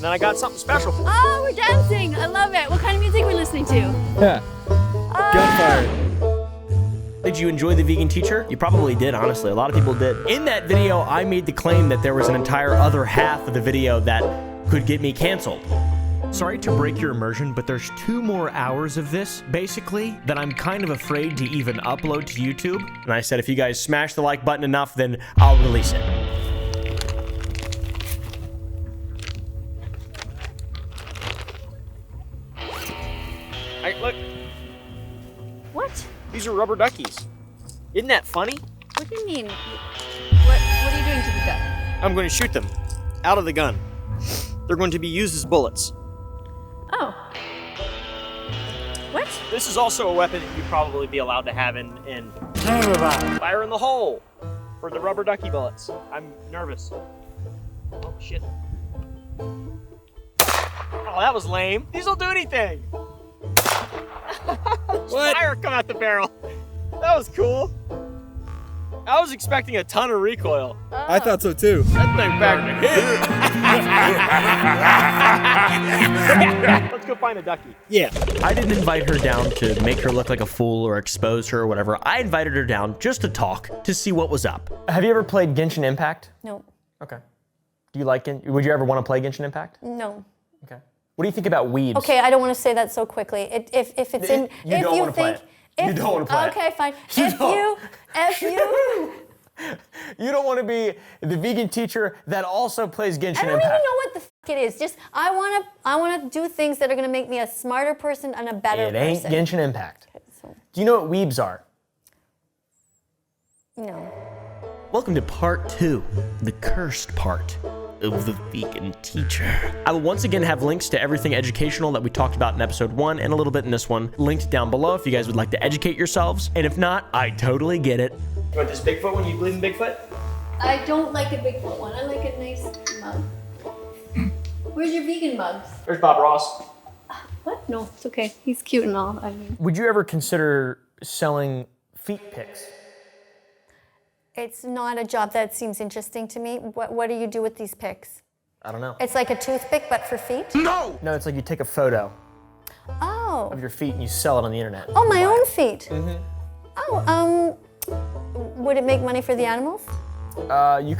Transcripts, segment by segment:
then I got something special. Oh, we're dancing. I love it. What kind of music are we listening to? Yeah. Gunfire. Did you enjoy The Vegan Teacher? You probably did, honestly. A lot of people did. In that video, I made the claim that there was an entire other half of the video that could get me canceled. Sorry to break your immersion, but there's 2 more hours of this, basically, that I'm kind of afraid to even upload to YouTube. And I said, if you guys smash the like button enough, then I'll release it. Hey, look. What? These are rubber duckies. Isn't that funny? What do you mean? What are you doing to the duck? I'm going to shoot them out of the gun. They're going to be used as bullets. Oh. What? This is also a weapon that you'd probably be allowed to have in fire in the hole for the rubber ducky bullets. I'm nervous. Oh, shit. Oh, that was lame. These will do anything. What? Fire come out the barrel. That was cool. I was expecting a ton of recoil. Oh. I thought so too. That thing back to hit. Let's go find a ducky. Yeah. I didn't invite her down to make her look like a fool or expose her or whatever. I invited her down just to talk, to see what was up. Have you ever played Genshin Impact? No. Okay. Do you like it? Would you ever want to play Genshin Impact? No. Okay. What do you think about weebs? Okay, I don't want to say that so quickly. If it's in, You don't want to play it. You don't want to play it. Okay, fine. You don't want to be the vegan teacher that also plays Genshin Impact. I don't even know what the fuck it is. Just I want to do things that are going to make me a smarter person and a better person. It ain't Genshin Impact. Okay, so, Do you know what weebs are? no. Welcome to part 2, the cursed part of the vegan teacher. I will once again have links to everything educational that we talked about in episode 1 and a little bit in this one linked down below if you guys would like to educate yourselves. And if not, I totally get it. You want this Bigfoot one? You believe in Bigfoot? I don't like a Bigfoot one. I like a nice mug. Where's your vegan mugs? There's Bob Ross. What? No, it's okay. He's cute and all. I mean, Would you ever consider selling feet pics? it's not a job that seems interesting to me. What do you do with these pics? I don't know. It's like a toothpick, but for feet? No, it's like you take a photo Oh. of your feet and you sell it on the internet. Oh, my own feet. Mm-hmm. Oh, would it make money for the animals? You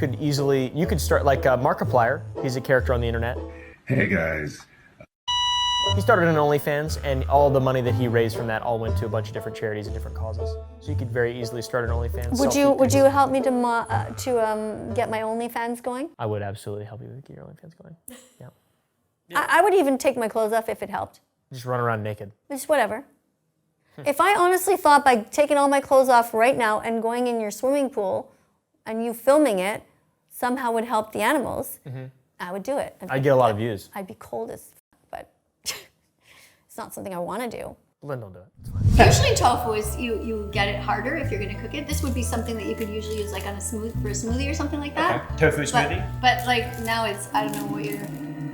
could start like Markiplier. He's a character on the internet. Hey guys. He started an OnlyFans, and all the money that he raised from that all went to a bunch of different charities and different causes. So you could very easily start an OnlyFans. Would you help me to get my OnlyFans going? I would absolutely help you get your OnlyFans going. Yeah. I would even take my clothes off if it helped. Just run around naked. Just whatever. If I honestly thought by taking all my clothes off right now and going in your swimming pool and you filming it somehow would help the animals, I would do it. I'd get a lot of views. I'd be cold as but it's not something I want to do. Lynn will do it. It's fine. Usually tofu is you get it harder if you're going to cook it. This would be something that you could usually use like on a smoothie or something like that. Okay. Tofu smoothie? But like now it's, I don't know what you're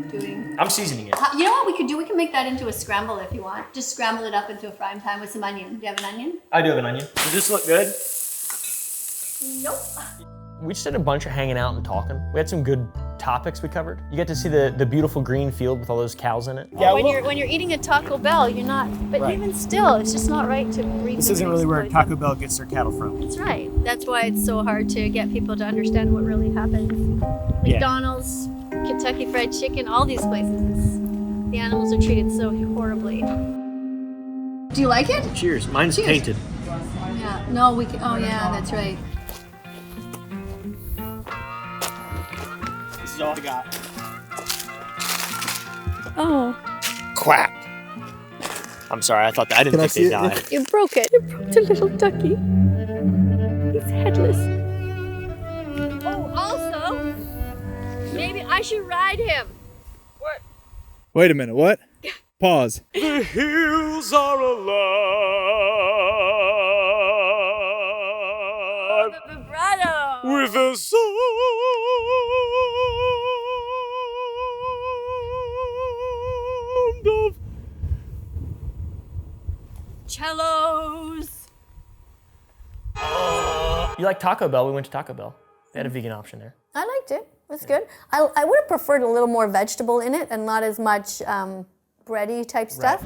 doing. I'm seasoning it. You know what we could do? We can make that into a scramble if you want. Just scramble it up into a frying pan with some onion. Do you have an onion? I do have an onion. Does this look good? Nope. We just did a bunch of hanging out and talking. We had some good topics we covered. You get to see the beautiful green field with all those cows in it. Yeah, when you're eating a Taco Bell, you're not. But Right. even still, it's just not right to breed. This isn't really where Taco Bell gets their cattle from. That's right. That's why it's so hard to get people to understand what really happens. McDonald's, Kentucky Fried Chicken, all these places, the animals are treated so horribly. Do you like it? Cheers. Mine's Cheers. tainted. Yeah. No, we can. Oh yeah, that's right. This is all I got. Oh. Quack. I'm sorry. I didn't think they died. You broke it. You broke the little ducky. He's headless. Oh, also, maybe I should ride him. What? Wait a minute, what? Pause. The hills are alive The vibrato. with the sound of cellos. You like Taco Bell? We went to Taco Bell. They had a vegan option there. I liked it. It was good. I would have preferred a little more vegetable in it and not as much bready type stuff.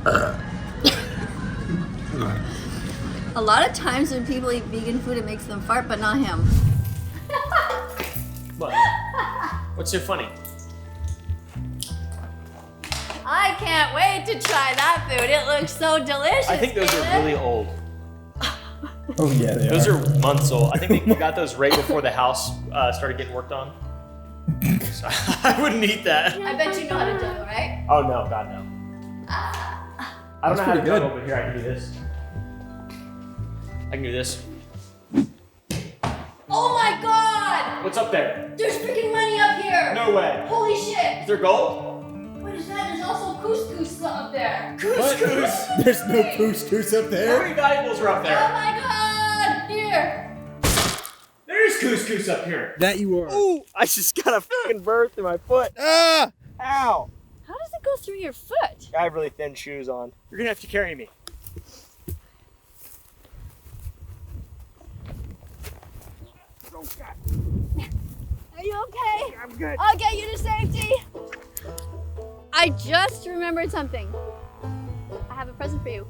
A lot of times when people eat vegan food, it makes them fart, but not him. What? What's so funny? I can't wait to try that food. It looks so delicious. I think those are really old. Oh yeah, Those are months old. I think we got those right before the house started getting worked on. So I wouldn't eat that. I bet you know how to do it, right? Oh no, God no. I don't know how to pretty juggle, but here I can do this. I can do this. Oh my God! What's up there? There's freaking money up here! No way. Holy shit! Is there gold? What is that? There's also couscous up there. Couscous. There's no couscous up How there. many valuables are up Oh there? my God! Here. There's couscous up here. That you are. Ooh! I just got a fucking burr through my foot. Ah! Ow! How does it go through your foot? I have really thin shoes on. You're gonna have to carry me. Are you okay? I'm good. I'll get you to safety. I just remembered something. I have a present for you.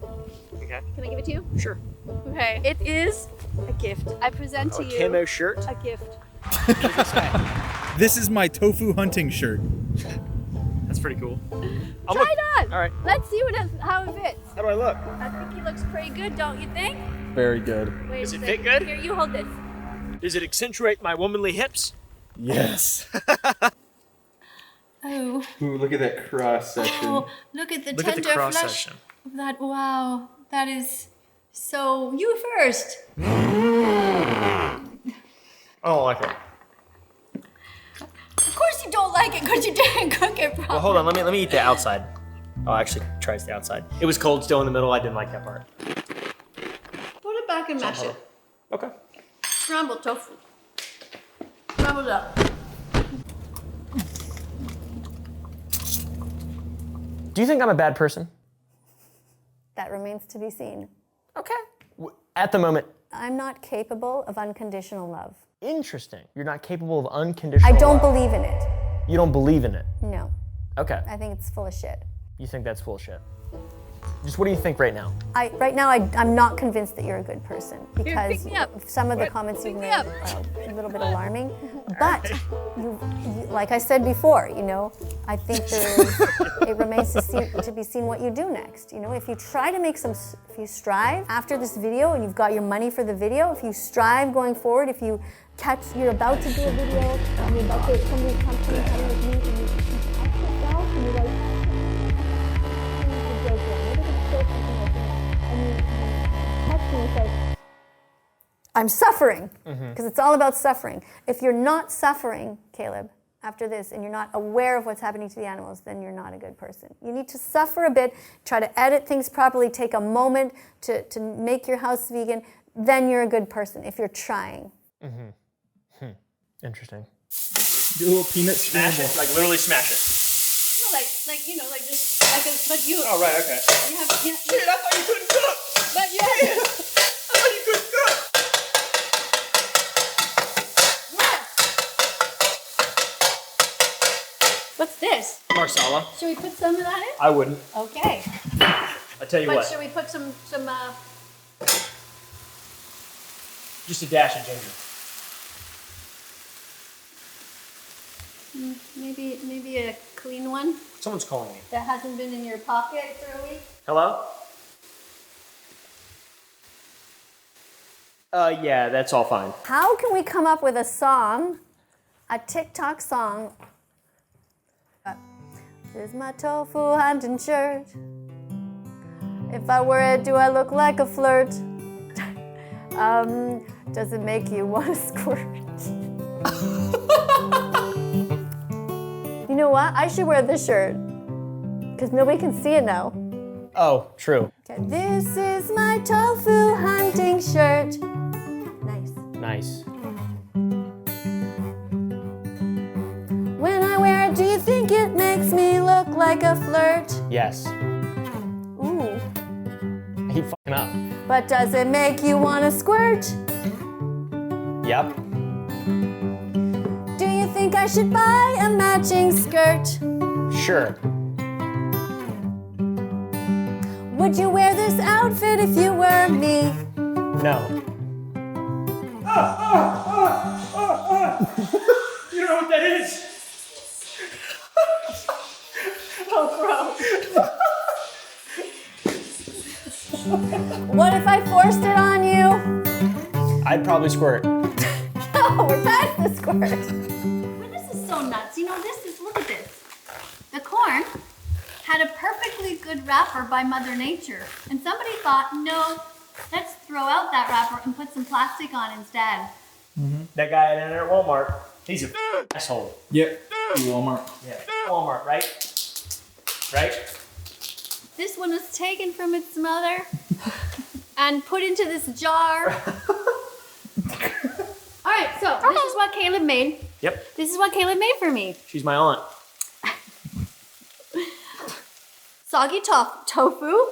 Okay. Can I give it to you? Sure. Okay. It is a gift. I present to A you camo shirt. a gift. This is my tofu hunting shirt. That's pretty cool. Try it on. All right. Let's see how it fits. How do I look? I think he looks pretty good, don't you think? Very good. Wait Does a it second. fit good? Here, you hold this. Does it accentuate my womanly hips? Yes. Oh. Ooh, look at that cross section. Oh, look at the Look at the tender cross flesh section. of that. Wow, that is so. You first. I don't like it. Of course you don't like it because you didn't cook it properly. Well, hold on. Let me eat the outside. Oh, actually, tries the outside. It was cold still in the middle. I didn't like that part. Put it back and mash it. Okay. Scrambled tofu. Scrambled up. Do you think I'm a bad person? That remains to be seen. Okay. At the moment. I'm not capable of unconditional love. Interesting. You're not capable of unconditional I don't love. believe in it. You don't believe in it. No, Okay. I think it's full of shit. You think that's bullshit. Just what do you think right now? Right now, I'm not convinced that you're a good person because pick me up. some of the comments you've Pick me made up. are a little bit alarming. But you, like I said before, you know, I think it remains to be seen what you do next. You know, if you try to if you strive after this video and you've got your money for the video, if you strive going forward, if you're about to do a video and you're about to somebody comes to you with me and you catch yourself and you're like. I'm suffering, because it's all about suffering. If you're not suffering, Caleb, after this, and you're not aware of what's happening to the animals, then you're not a good person. You need to suffer a bit, try to edit things properly, take a moment to make your house vegan, then you're a good person, if you're trying. Interesting. Do a little peanut Smash scramble. it, like literally smash it. No, like just like a, but you. Oh, right, okay. You have, Shit, I thought you couldn't cook. but you I thought you couldn't cook. What's this? Marsala. Should we put some of that in? I wouldn't. Okay. I tell you But what. should we put some Just a dash of ginger. maybe a clean one Someone's calling me. that hasn't been in your pocket for a week? Hello? Yeah, that's all fine. How can we come up with a song, a TikTok song? This is my tofu hunting shirt. If I wear it, do I look like a flirt? Does it make you want to squirt? You know what? I should wear this shirt because nobody can see it now. Oh, true. Okay. This is my tofu hunting shirt. Nice. Nice. When I wear it, do you think it makes me look like a flirt? Yes. Ooh. I keep fucking up. But does it make you want to squirt? Yep. Do you think I should buy a matching skirt? Sure. Would you wear this outfit if you were me? No. You don't know what that is? What if I forced it on you? I'd probably squirt. Oh, we're past the squirt. Well, this is so nuts. You know, look at this. The corn had a perfectly good wrapper by Mother Nature. And somebody thought, no, let's throw out that wrapper and put some plastic on instead. That guy in there at Walmart, he's an asshole. Yep. Walmart. Yeah. Walmart, right? Right? This one was taken from its mother and put into this jar. All right, so this is what Caleb made. Yep. This is what Caleb made for me. She's my aunt. Soggy tofu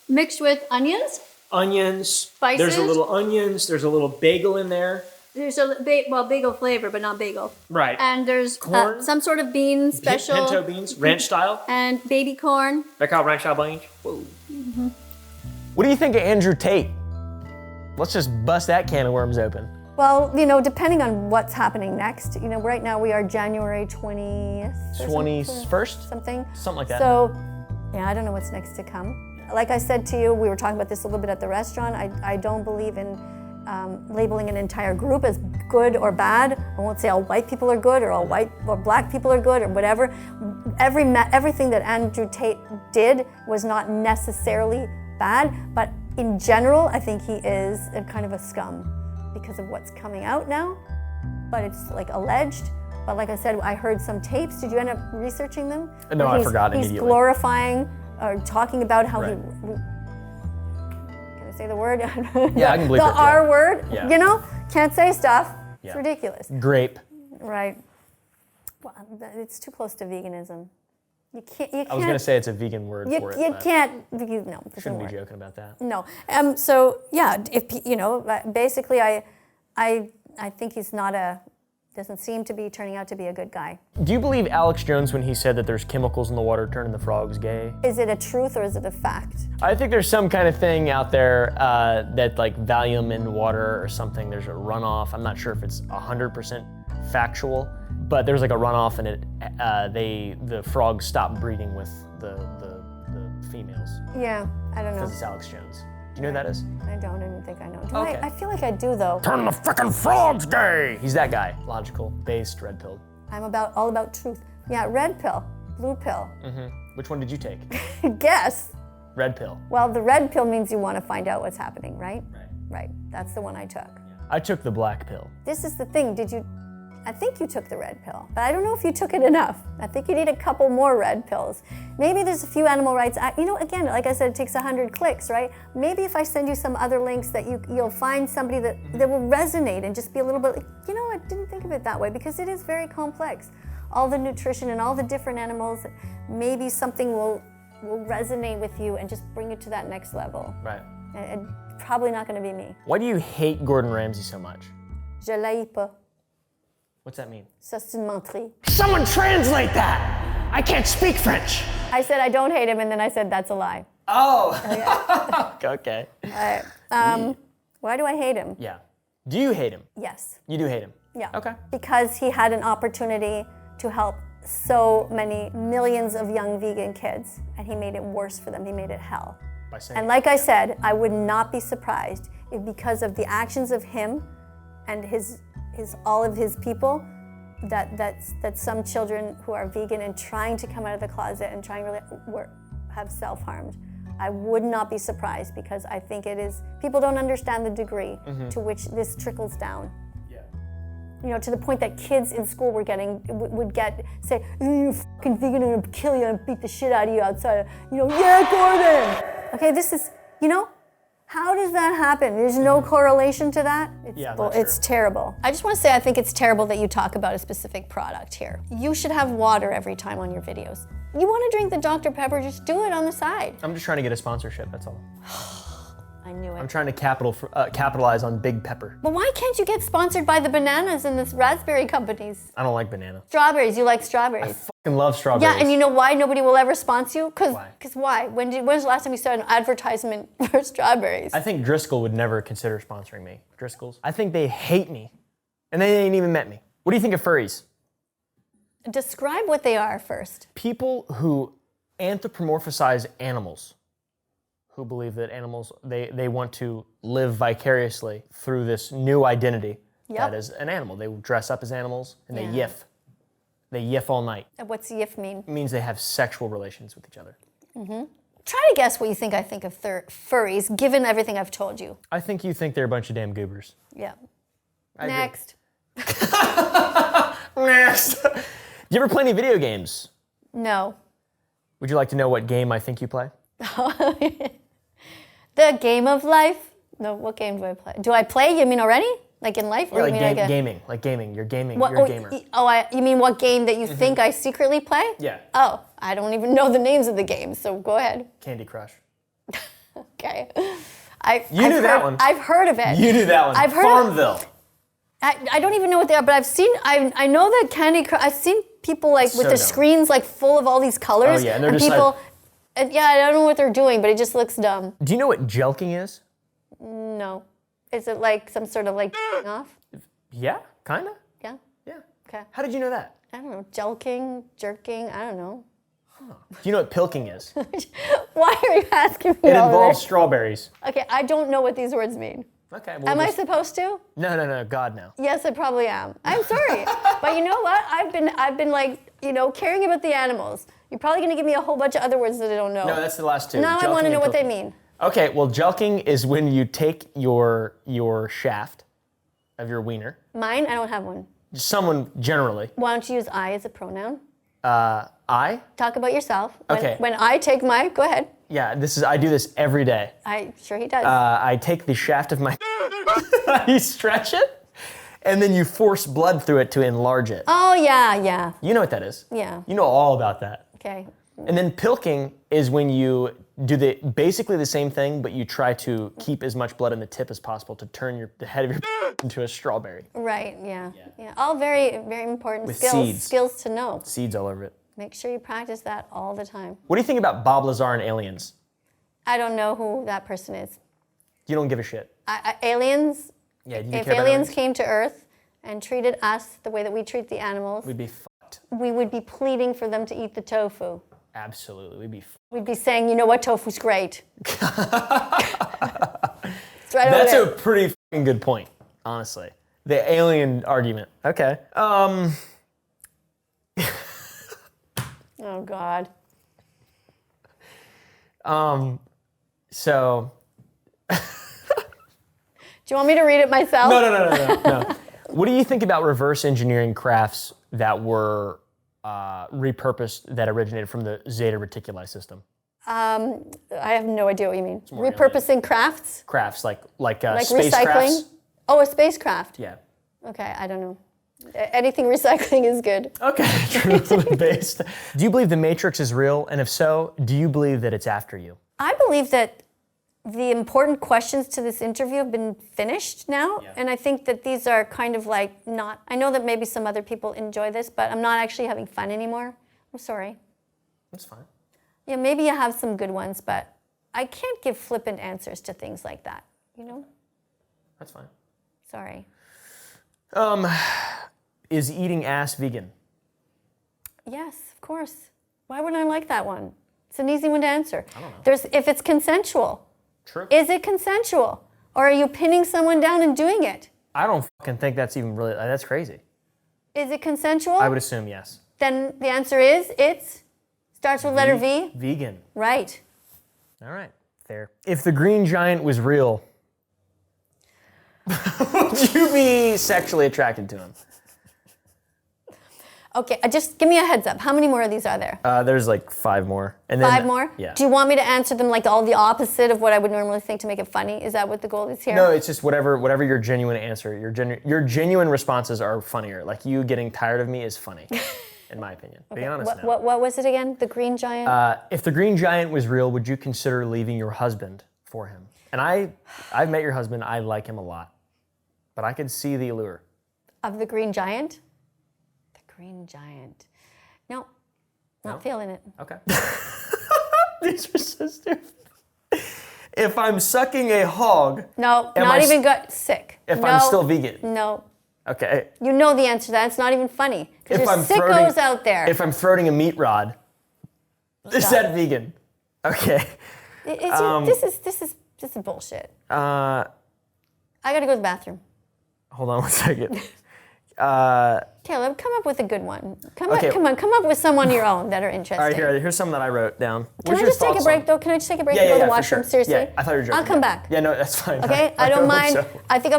mixed with onions. Onions. Spices. There's a little onions. There's a little bagel in there. There's a bagel flavor, but not bagel. Right. And there's Corn. some sort of bean special. Pinto beans, ranch style. And baby corn. They're called ranch style beans. Whoa. What do you think of Andrew Tate? Let's just bust that can of worms open. Well, you know, depending on what's happening next, you know, right now we are January 20th. 21st? Something. Something like that. So, yeah, I don't know what's next to come. Like I said to you, we were talking about this a little bit at the restaurant. I don't believe in labeling an entire group as good or bad. I won't say all white people are good or all white or black people are good or whatever. Everything that Andrew Tate did was not necessarily bad, but in general, I think he is a kind of a scum because of what's coming out now. But it's like alleged. But like I said, I heard some tapes. Did you end up researching them? No, I forgot He's immediately. glorifying or talking about how Right. Can I say the word? Yeah, I can believe the it. R word. Yeah. You know, can't say stuff. Yeah. It's ridiculous. Grape. Right. Well, it's too close to veganism. You can't. I was gonna say it's a vegan word for it. You but can't. No, it doesn't Shouldn't be work. joking about that. No. So yeah, if you know, basically, I think he's not doesn't seem to be turning out to be a good guy. Do you believe Alex Jones when he said that there's chemicals in the water turning the frogs gay? Is it a truth or is it a fact? I think there's some kind of thing out there that like Valium in water or something, there's a runoff. I'm not sure if it's 100% factual, but there's like a runoff and the frogs stop breeding with the females Yeah, I don't know. because it's Alex Jones. Do you know who that is? I don't even think I know. Okay. I feel like I do though. Turn the frickin' frogs gay! He's that guy. Logical, based, red pilled. I'm all about truth. Yeah, red pill, blue pill. Which one did you take? Guess. Red pill. Well, the red pill means you want to find out what's happening, right? Right. Right. That's the one I took. I took the black pill. This is the thing. I think you took the red pill, but I don't know if you took it enough. I think you need a couple more red pills. Maybe there's a few animal rights. You know, again, like I said, it takes 100 clicks, right? Maybe if I send you some other links that you'll find somebody that will resonate and just be a little bit like, you know, I didn't think of it that way because it is very complex. All the nutrition and all the different animals, maybe something will resonate with you and just bring you to that next level. Right. And probably not going to be me. Why do you hate Gordon Ramsay so much? Je l'haïs pas. What's that mean? Ça c'est une menterie. Someone translate that! I can't speak French. I said I don't hate him, and then I said that's a lie. Oh. Okay. Why do I hate him? Yeah. Do you hate him? Yes. You do hate him? Yeah. Okay. Because he had an opportunity to help so many millions of young vegan kids, and he made it worse for them. He made it hell. By saying And like I said, I would not be surprised if because of the actions of him and all of his people, that some children who are vegan and trying to come out of the closet and trying really have self-harmed. I would not be surprised because I think people don't understand the degree to which this trickles down. Yeah. You know, to the point that kids in school would say, "You're fucking vegan, and I'm gonna kill you and beat the shit out of you outside." You know, yeah, Gordon. Okay, this is, you know, how does that happen? There's no correlation to that. It's terrible. I just want to say I think it's terrible that you talk about a specific product here. You should have water every time on your videos. You want to drink the Dr. Pepper, just do it on the side. I'm just trying to get a sponsorship, that's all. I knew it. I'm trying to capitalize on Big Pepper. But why can't you get sponsored by the bananas and the raspberry companies? I don't like banana. Strawberries, you like strawberries. I fucking love strawberries. Yeah, and you know why nobody will ever sponsor you? Why? Because why? When's the last time you saw an advertisement for strawberries? I think Driscoll would never consider sponsoring me. Driscoll's. I think they hate me, and they ain't even met me. What do you think of furries? Describe what they are first. People who anthropomorphize animals, who believe that animals, they want to live vicariously through this new identity that is an animal. They dress up as animals and they yiff. They yiff all night. What's yiff mean? It means they have sexual relations with each other. Try to guess what you think I think of furries, given everything I've told you. I think you think they're a bunch of damn goobers. Yeah. I agree. Next. Next. Do you ever play any video games? No. Would you like to know what game I think you play? The game of life? No, what game do I play? Do I play, you mean already? Like in life? Or Yeah, you like mean gaming. Like gaming. You're gaming. What, You're a gamer. You mean what game that you think I secretly play? Yeah. Oh, I don't even know the names of the games, so go ahead. Candy Crush. Okay. You knew that one. I've heard of it. You knew that one. I've heard Farmville. I don't even know what they are, but I know that Candy Crush, I've seen people like with So their dumb. screens like full of all these colors. Oh, yeah, and they're just people, yeah, I don't know what they're doing, but it just looks dumb. Do you know what jelking is? No. Is it like some sort of like off? Yeah, kind of. Yeah? Yeah. Okay. How did you know that? I don't know. Jelking, jerking, I don't know. Do you know what pilking is? Why are you asking me It all involves this? strawberries. Okay, I don't know what these words mean. Okay. Well, Am I supposed to? No, God, no. Yes, I probably am. I'm sorry. But you know what? I've been like, caring about the animals. You're probably going to give me a whole bunch of other words that I don't know. No, that's the last two. Now I Jelking want to and know what they pilking. mean. Okay, well, jelking is when you take your shaft of your wiener. Mine? I don't have one. Someone generally. Why don't you use I as a pronoun? I? Talk about yourself. Okay. When I take my, go ahead. Yeah, I do this every day. Sure he does. I take the shaft of my, you stretch it, and then you force blood through it to enlarge it. Oh, yeah. You know what that is. Yeah. You know all about that. Okay. And then pilking is when you do basically the same thing, but you try to keep as much blood in the tip as possible to turn the head of your into a strawberry. Right, yeah. All very, very important With skills. seeds. Skills to know. Seeds all over it. Make sure you practice that all the time. What do you think about Bob Lazar and aliens? I don't know who that person is. You don't give a shit. Aliens, Yeah, do you if care about aliens came to Earth and treated us the way that we treat the animals, We'd be fucked. we would be pleading for them to eat the tofu. Absolutely, we'd be fucked. We'd be saying, you know what, tofu's great. It's right over That's there. a pretty fucking good point, honestly. The alien argument. Okay. Oh, God. So. Do you want me to read it myself? No. What do you think about reverse engineering crafts that were repurposed that originated from the Zeta Reticuli system? I have no idea what you mean. more Repurposing crafts? Crafts like Like space recycling? crafts. Oh, a spacecraft. Yeah. Okay, I don't know. Anything recycling is good. Okay, truthfully based. Do you believe the Matrix is real? And if so, do you believe that it's after you? I believe that the important questions to this interview have been finished now. Yeah. And I think that these are kind of like not, I know that maybe some other people enjoy this, but I'm not actually having fun anymore. I'm sorry. That's fine. Yeah, maybe you have some good ones, but I can't give flippant answers to things like that, you know? That's fine. Sorry. Is eating ass vegan? Yes, of course. Why wouldn't I like that one? It's an easy one to answer. I don't know. If it's consensual. True. Is it consensual? Or are you pinning someone down and doing it? I don't fucking think that's even really, that's crazy. Is it consensual? I would assume yes. Then the answer is starts with letter V. Vegan. Right. All right, fair. If the green giant was real, would you be sexually attracted to him? Okay, just give me a heads up. How many more of these are there? There's like 5 more. And then, 5 more? Yeah. Do you want me to answer them like all the opposite of what I would normally think to make it funny? Is that what the goal is here? No, it's just whatever your genuine answer. Your genuine responses are funnier. Like you getting tired of me is funny, in my opinion. Be honest now. What was it again? The green giant? If the green giant was real, would you consider leaving your husband for him. And I've met your husband. I like him a lot. But I could see the allure. Of the green giant? The green giant. No, not feeling it. Okay. These are so stupid. If I'm sucking a hog... No, not even good. Sick. If I'm still vegan? No. Okay. You know the answer to that. It's not even funny. Because there's sickos out there. If I'm throating a meat rod, is that vegan? Okay. This is bullshit. I gotta go to the bathroom. Hold on one second. Caleb, come up with a good one. Come up with some on your own that are interesting. All right, here's some that I wrote down. Can I just take a break, though? Can I just take a break to go to the washroom? Sure. Seriously? Yeah, I thought you were joking. I'll come back. Yeah, no, that's fine. Okay? I don't mind. So. I think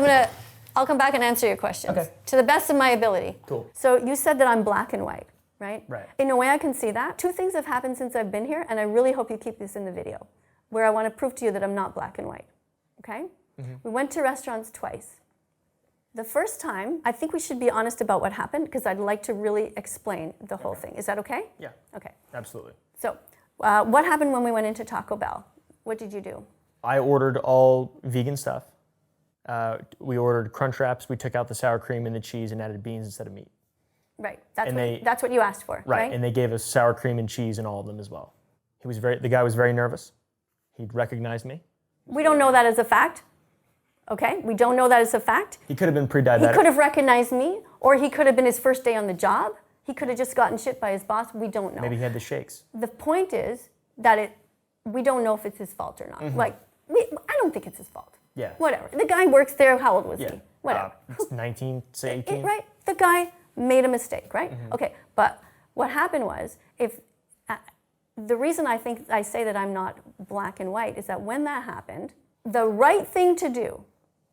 I'll come back and answer your questions. Okay. To the best of my ability. Cool. So you said that I'm black and white, right? Right. In a way, I can see that. Two things have happened since I've been here, and I really hope you keep this in the video, where I want to prove to you that I'm not black and white. Okay? Mm-hmm. We went to restaurants twice. The first time, I think we should be honest about what happened because I'd like to really explain the whole thing. Is that okay? Yeah. Okay. Absolutely. So, what happened when we went into Taco Bell? What did you do? I ordered all vegan stuff. We ordered Crunch Wraps. We took out the sour cream and the cheese and added beans instead of meat. Right. That's what you asked for, right? And they gave us sour cream and cheese in all of them as well. The guy was very nervous. He'd recognized me. We don't know that as a fact. Okay, we don't know that as a fact. He could have been pre-diabetic. He could have recognized me, or he could have been his first day on the job. He could have just gotten shit by his boss. We don't know. Maybe he had the shakes. The point is that we don't know if it's his fault or not. Mm-hmm. I don't think it's his fault. Yeah. Whatever. The guy works there. How old was he? Whatever. It's 19, say 18. Right. The guy made a mistake, right? Mm-hmm. Okay. But what happened was, the reason I say that I'm not black and white is that when that happened, the right thing to do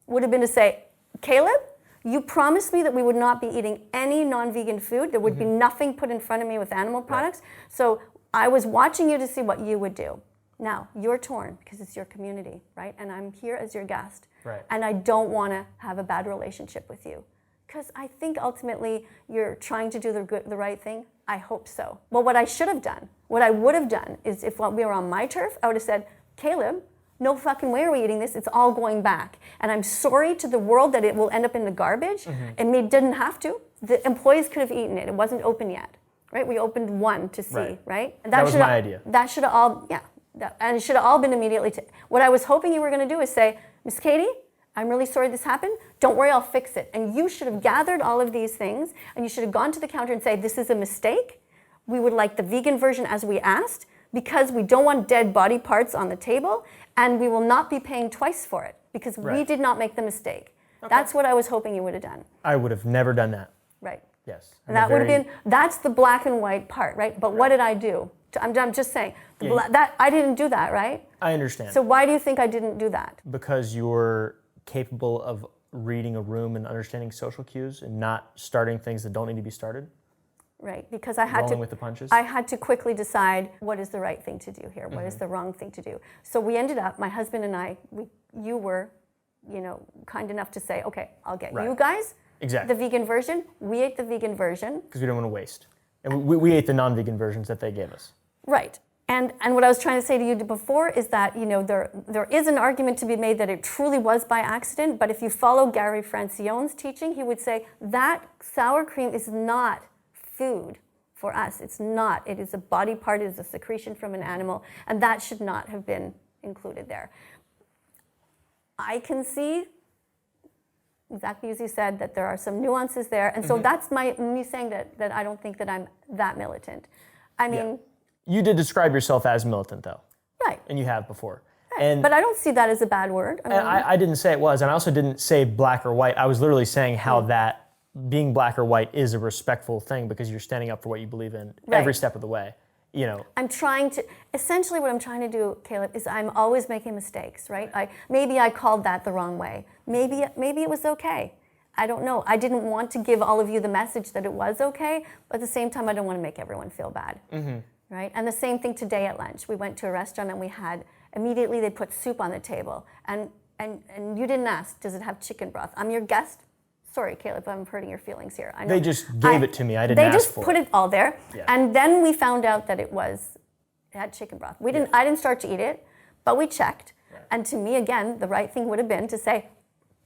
would have been to say, Caleb, you promised me that we would not be eating any non-vegan food. There would be nothing put in front of me with animal products. Right. So I was watching you to see what you would do. Now, you're torn because it's your community, right? And I'm here as your guest. Right. And I don't want to have a bad relationship with you. Because I think ultimately you're trying to do the right thing. I hope so. Well, what I should have done, what I would have done is if we were on my turf, I would have said, Caleb, no fucking way are we eating this. It's all going back. And I'm sorry to the world that it will end up in the garbage. Mm-hmm. And we didn't have to. The employees could have eaten it. It wasn't open yet, right? We opened one to see, right? And that was my idea. That should have all, and it should have all been immediately. What I was hoping you were going to do is say, Miss Katie, I'm really sorry this happened. Don't worry, I'll fix it. And you should have gathered all of these things, and you should have gone to the counter and say, this is a mistake. We would like the vegan version as we asked, because we don't want dead body parts on the table, and we will not be paying twice for it, because we did not make the mistake. Okay. That's what I was hoping you would have done. I would have never done that. Right. Yes. And that would have been, that's the black and white part, right? But what did I do? I'm just saying, I didn't do that, right? I understand. So why do you think I didn't do that? Because you're capable of reading a room and understanding social cues and not starting things that don't need to be started. Right, because I had rolling with the punches. I had to quickly decide what is the right thing to do here, what is the wrong thing to do. So we ended up, my husband and I, you were, kind enough to say, okay, I'll get you guys the vegan version. We ate the vegan version. Because we don't want to waste. And we ate the non-vegan versions that they gave us. Right. And what I was trying to say to you before is that, there is an argument to be made that it truly was by accident, but if you follow Gary Francione's teaching, he would say that sour cream is not food for us. It's not. It is a body part. It is a secretion from an animal, and that should not have been included there. I can see, exactly as you said, that there are some nuances there, and so that's me saying that I don't think that I'm that militant. I mean... You did describe yourself as militant, though. Right. And you have before. Right. But I don't see that as a bad word. I didn't say it was, and I also didn't say black or white. I was literally saying how that being black or white is a respectful thing because you're standing up for what you believe in every step of the way. I'm trying to, essentially what I'm trying to do, Caleb, is I'm always making mistakes, right? Maybe I called that the wrong way. Maybe it was okay. I don't know. I didn't want to give all of you the message that it was okay, but at the same time, I don't want to make everyone feel bad. Mm-hmm. Right? And the same thing today at lunch. We went to a restaurant and immediately they put soup on the table. And you didn't ask, does it have chicken broth? I'm your guest. Sorry, Caleb, I'm hurting your feelings here. I know. They just gave it to me. I didn't ask for it. They just put it all there. Yeah. And then we found out that it had chicken broth. I didn't start to eat it, but we checked. Yeah. And to me, again, the right thing would have been to say,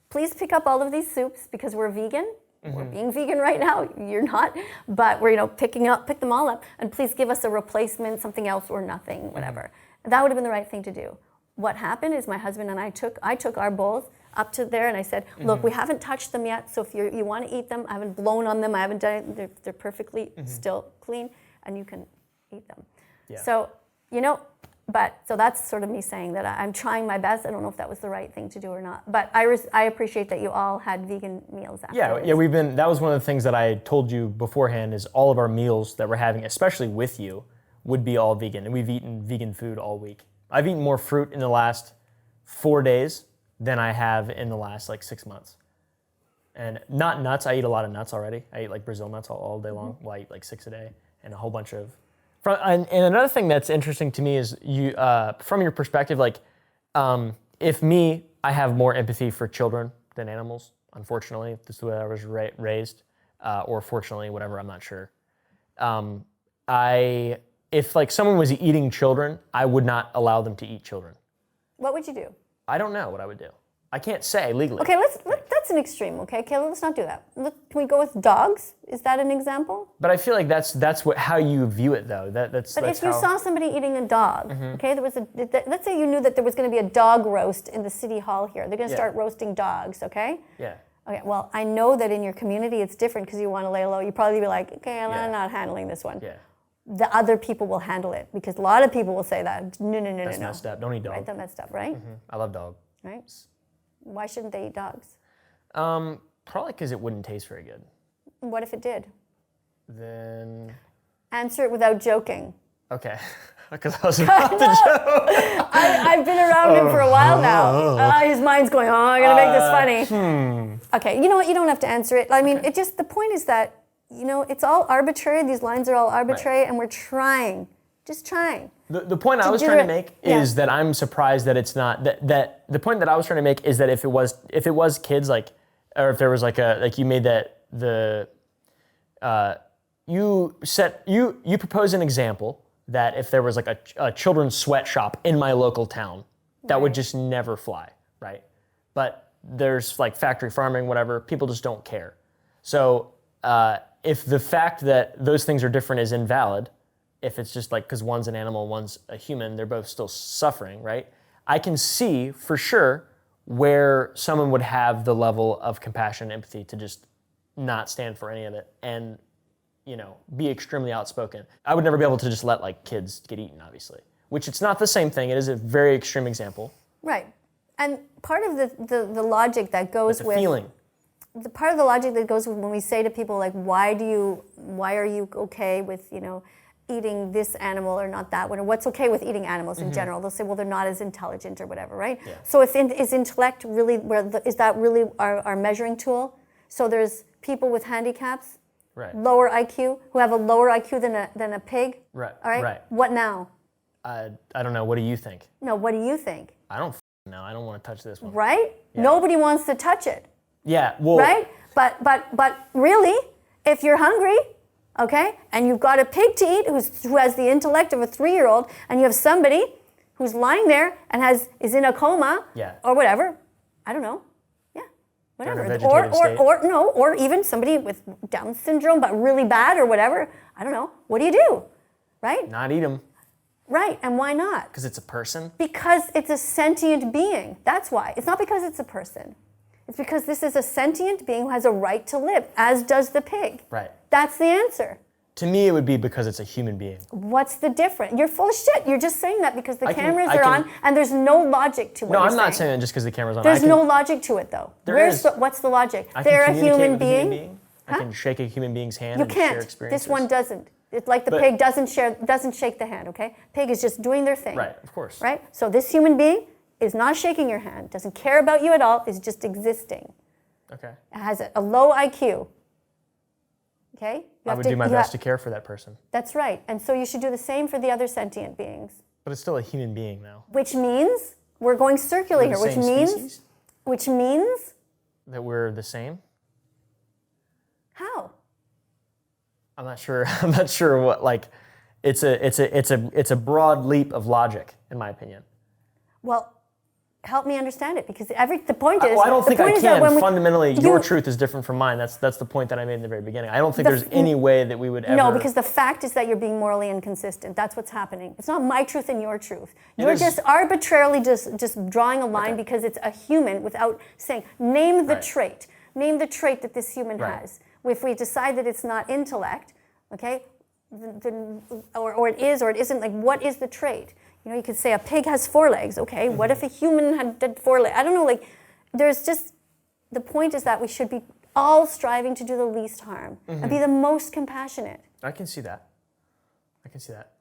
please pick up all of these soups because we're vegan. We're being vegan right now. You're not, but we're pick them all up, and please give us a replacement, something else or nothing, whatever. That would have been the right thing to do. What happened is my husband and I took our bowls up to there, and I said, look, we haven't touched them yet, so if you want to eat them, I haven't blown on them, I haven't done it, they're perfectly still clean, and you can eat them. Yeah. So, so that's sort of me saying that I'm trying my best. I don't know if that was the right thing to do or not, but I appreciate that you all had vegan meals afterwards. Yeah, that was one of the things that I told you beforehand is all of our meals that we're having, especially with you, would be all vegan, and we've eaten vegan food all week. I've eaten more fruit in the last 4 days than I have in the last 6 months. And not nuts, I eat a lot of nuts already. I eat Brazil nuts all day long. Well, I eat 6 a day and a whole bunch of... And another thing that's interesting to me is you, from your perspective, if I have more empathy for children than animals, unfortunately. This is the way I was raised, or fortunately, whatever, I'm not sure. If someone was eating children, I would not allow them to eat children. What would you do? I don't know what I would do. I can't say legally. Okay, that's an extreme, okay? Caleb, let's not do that. Can we go with dogs? Is that an example? But I feel like that's how you view it, though. But if you saw somebody eating a dog, okay, let's say you knew that there was going to be a dog roast in the city hall here. They're going to start roasting dogs, okay? Yeah. Okay, well, I know that in your community it's different because you want to lay low. You probably be like, okay, I'm not handling this one. Yeah. The other people will handle it because a lot of people will say that. No. That's messed up. Don't eat dog. Right, that's messed up, right? I love dog. Right? Why shouldn't they eat dogs? Probably because it wouldn't taste very good. What if it did? Then... Answer it without joking. Okay. Because I was about to joke. I've been around him for a while now. His mind's going, I'm going to make this funny. Okay, you know what? You don't have to answer it. I mean, the point is that, it's all arbitrary. These lines are all arbitrary, and we're trying. Just trying. The point I was trying to make is that I'm surprised that it's not that the point that I was trying to make is that if it was kids or if there was you made that you propose an example that if there was a children's sweatshop in my local town, that would just never fly, right? But there's factory farming, whatever, people just don't care. So if the fact that those things are different is invalid, if it's just because one's an animal, one's a human, they're both still suffering, right? I can see for sure where someone would have the level of compassion and empathy to just not stand for any of it and, be extremely outspoken. I would never be able to just let kids get eaten, obviously, which it's not the same thing. It is a very extreme example. Right. And part of the logic that goes with... feeling. The part of the logic that goes with when we say to people why are you okay with, eating this animal or not that one, or what's okay with eating animals in general. They'll say, well, they're not as intelligent or whatever, right? Yeah. So is intellect really, is that really our measuring tool? So there's people with handicaps, lower IQ, who have a lower IQ than a pig. Right. All right. Right. What now? I don't know. What do you think? No, what do you think? I don't know. I don't want to touch this one. Right? Yeah. Nobody wants to touch it. Yeah. Well. Right? But really, if you're hungry, okay, and you've got a pig to eat who has the intellect of a 3-year-old, and you have somebody who's lying there and is in a coma, or whatever, I don't know, whatever, or even somebody with Down syndrome but really bad or whatever, I don't know, what do? Right? Not eat them. Right, and why not? Because it's a person? Because it's a sentient being, that's why. It's not because it's a person. It's because this is a sentient being who has a right to live, as does the pig. Right. That's the answer. To me, it would be because it's a human being. What's the difference? You're full of shit. You're just saying that because the cameras are on, and there's no logic to what you're saying. No, I'm not saying that just because the camera's on. There's no logic to it, though. What's the logic? They're a human being. I can shake a human being's hand and share experiences. You can't. This one doesn't. It's like the pig doesn't shake the hand, okay? Pig is just doing their thing. Right, of course. Right? So this human being is not shaking your hand, doesn't care about you at all, is just existing. Okay. It has a low IQ. Okay? I would do my best to care for that person. That's right. And so you should do the same for the other sentient beings. But it's still a human being, though. Which means we're going circular here. Which means that we're the same. How? I'm not sure. I'm not sure what. It's a broad leap of logic, in my opinion. Well, help me understand it, because the point is. Well, I don't think I can. Fundamentally, your your truth is different from mine. That's the point that I made in the very beginning. I don't think there's any way that we would ever. No, because the fact is that you're being morally inconsistent. That's what's happening. It's not my truth and your truth. You're just arbitrarily just drawing a line because it's a human without saying, name the trait. Name the trait that this human has. If we decide that it's not intellect, okay, or it is or it isn't, like, what is the trait? You know, you could say a pig has 4 legs. Okay, what if a human had 4 legs? I don't know, like, there's just, the point is that we should be all striving to do the least harm and be the most compassionate. I can see that.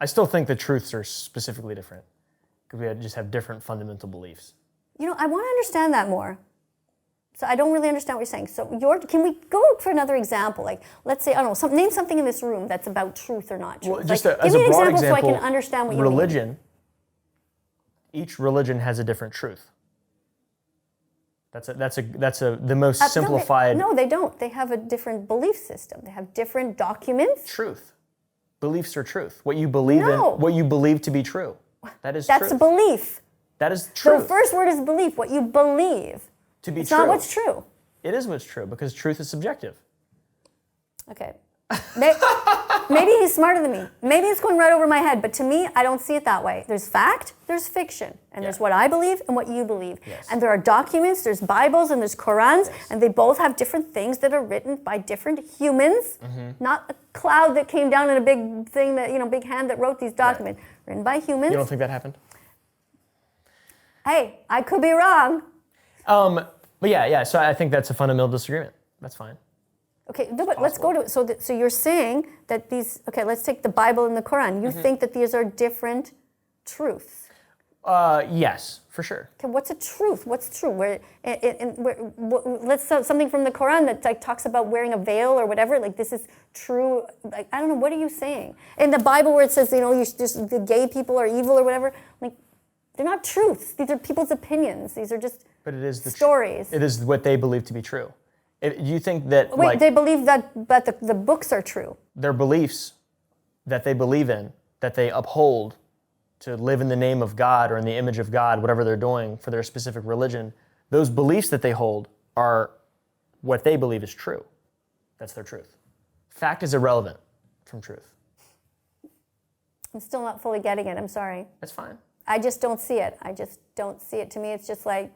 I still think the truths are specifically different because we just have different fundamental beliefs. You know, I want to understand that more. So I don't really understand what you're saying. So can we go for another example? Like, let's say, I don't know, name something in this room that's about truth or not truth. Well, just like, as give a me an broad example so I example, can understand what you religion, mean. each religion has a different truth. That's the most simplified. No, they don't. They have a different belief system. They have different documents. Truth. Beliefs are truth. What you believe in, what you believe to be true. That's truth. That's a belief. That is true. The first word is belief, what you believe. To be it's true. Not what's true. It is what's true because truth is subjective. Okay. Maybe he's smarter than me. Maybe it's going right over my head, but to me, I don't see it that way. There's fact, there's fiction, and there's what I believe and what you believe. Yes. And there are documents, there's Bibles and there's Qurans, and they both have different things that are written by different humans, not a cloud that came down in a big thing that, big hand that wrote these documents. Written by humans. You don't think that happened? Hey, I could be wrong. But yeah, so I think that's a fundamental disagreement. That's fine. Okay, no, but let's go to it. So you're saying that these, okay, let's take the Bible and the Quran. You think that these are different truths? Yes, for sure. Okay, what's a truth? What's true? Let's something from the Quran that like talks about wearing a veil or whatever. Like this is true. Like I don't know. What are you saying? In the Bible where it says the gay people are evil or whatever. Like they're not truths. These are people's opinions. These are just stories. It is what they believe to be true. You think that they believe that the books are true. Their beliefs that they believe in, that they uphold to live in the name of God or in the image of God, whatever they're doing for their specific religion, those beliefs that they hold are what they believe is true. That's their truth. Fact is irrelevant from truth. I'm still not fully getting it. I'm sorry. That's fine. I just don't see it. To me, it's just like,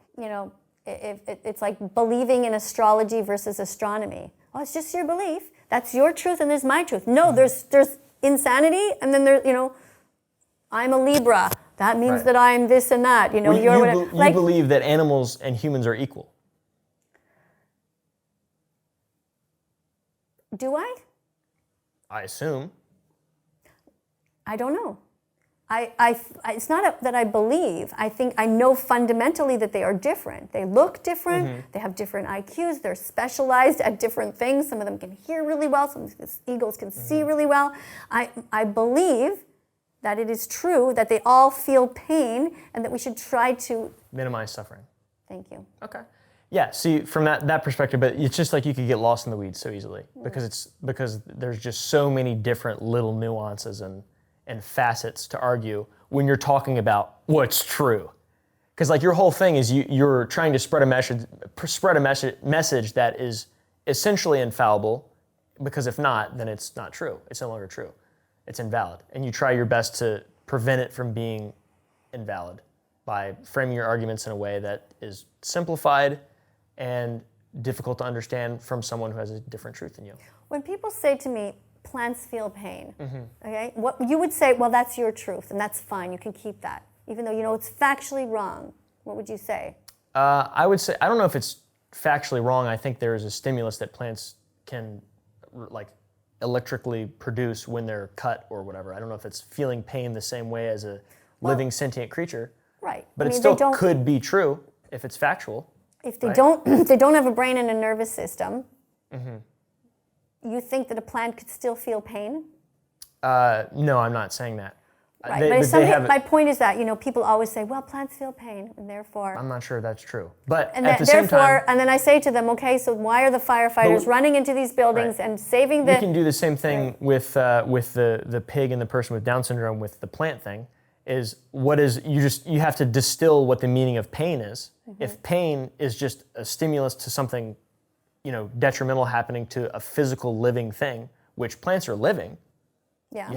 it's like believing in astrology versus astronomy. Oh, it's just your belief. That's your truth and there's my truth. No, there's insanity and then there's, I'm a Libra. That means that I'm this and that. You believe that animals and humans are equal. Do I? I assume. I don't know. It's not that I believe. I think I know fundamentally that they are different. They look different. They have different IQs. They're specialized at different things. Some of them can hear really well. Some of the eagles can see really well. I believe that it is true that they all feel pain and that we should try to minimize suffering. Thank you. Okay. Yeah, see, from that perspective, but it's just like you could get lost in the weeds so easily because there's just so many different little nuances and facets to argue when you're talking about what's true. Because like your whole thing is you're trying to spread a message that is essentially infallible, because if not, then it's not true. It's no longer true. It's invalid. And you try your best to prevent it from being invalid by framing your arguments in a way that is simplified and difficult to understand from someone who has a different truth than you. When people say to me, plants feel pain, okay? What you would say, well, that's your truth, and that's fine, you can keep that. Even though it's factually wrong. What would you say? I would say, I don't know if it's factually wrong. I think there is a stimulus that plants can electrically produce when they're cut or whatever. I don't know if it's feeling pain the same way as a living sentient creature. Right. But it still could be true if it's factual. If they don't have a brain and a nervous system, you think that a plant could still feel pain? No, I'm not saying that. Right. My point is that people always say, "Well, plants feel pain, and therefore." I'm not sure that's true, but and at the same time, and then I say to them, "Okay, so why are the firefighters running into these buildings and saving the?" We can do the same thing with the pig and the person with Down syndrome with the plant thing. is you have to distill what the meaning of pain is. If pain is just a stimulus to something, detrimental happening to a physical living thing, which plants are living, Yeah.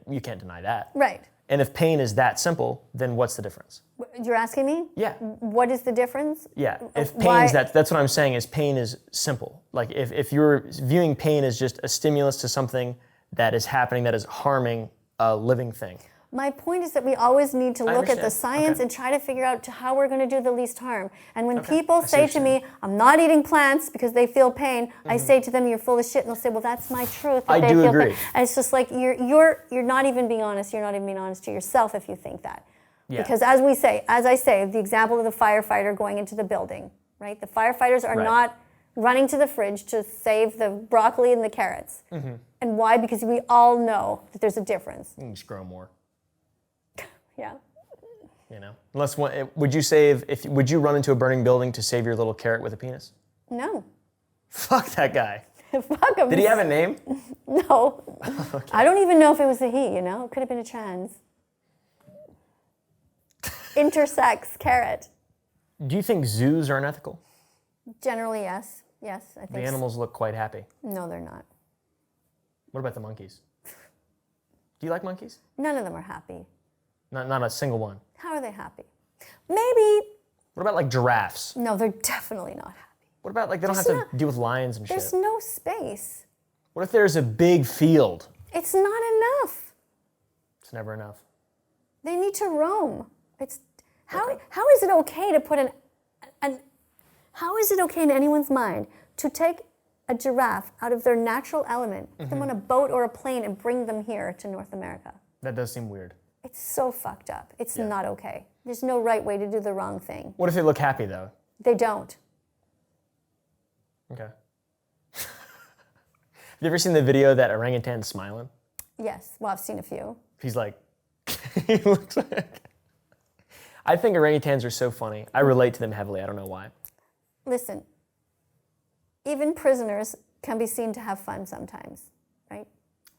you can't deny that. Right. And if pain is that simple, then what's the difference? You're asking me? Yeah. What is the difference? Yeah. If Why- pain's that's what I'm saying is pain is simple. Like if you're viewing pain as just a stimulus to something that is happening that is harming a living thing. My point is that we always need to look at the understand. science Okay. and try to figure out how we're going to do the least harm. And when Okay. people I see say what to you're me, I'm not eating plants because they feel pain, I say to them, you're full of shit. And they'll say, well, that's my truth. That I they do feel agree. Pain. And it's just like, you're not even being honest. You're not even being honest to yourself if you think that. Yeah. Because as I say, the example of the firefighter going into the building, right? The firefighters are Right. not running to the fridge to save the broccoli and the carrots. And why? Because we all know that there's a difference. You can just grow more. Yeah. Would you run into a burning building to save your little carrot with a penis? No. Fuck that guy. Fuck him. Did he have a name? No. I don't even know if it was a he, It could have been a trans. Intersex carrot. Do you think zoos are unethical? Generally, yes. Yes, I think The animals look quite happy. No, they're not. What about the monkeys? Do you like monkeys? None of them are happy. Not a single one. How are they happy? Maybe. What about like giraffes? No, they're definitely not happy. What about like they don't have There's to deal with lions and There's shit? no space. What if there's a big field? It's not enough. It's never enough. They need to roam. How is it okay to put how is it okay in anyone's mind to take a giraffe out of their natural element, put them on a boat or a plane and bring them here to North America? That does seem weird. It's so fucked up. It's not okay. There's no right way to do the wrong thing. What if they look happy though? They don't. Okay. Have you ever seen the video that orangutan's smiling? Yes. Well, I've seen a few. He's like, he looks like. I think orangutans are so funny. I relate to them heavily. I don't know why. Listen, even prisoners can be seen to have fun sometimes, right?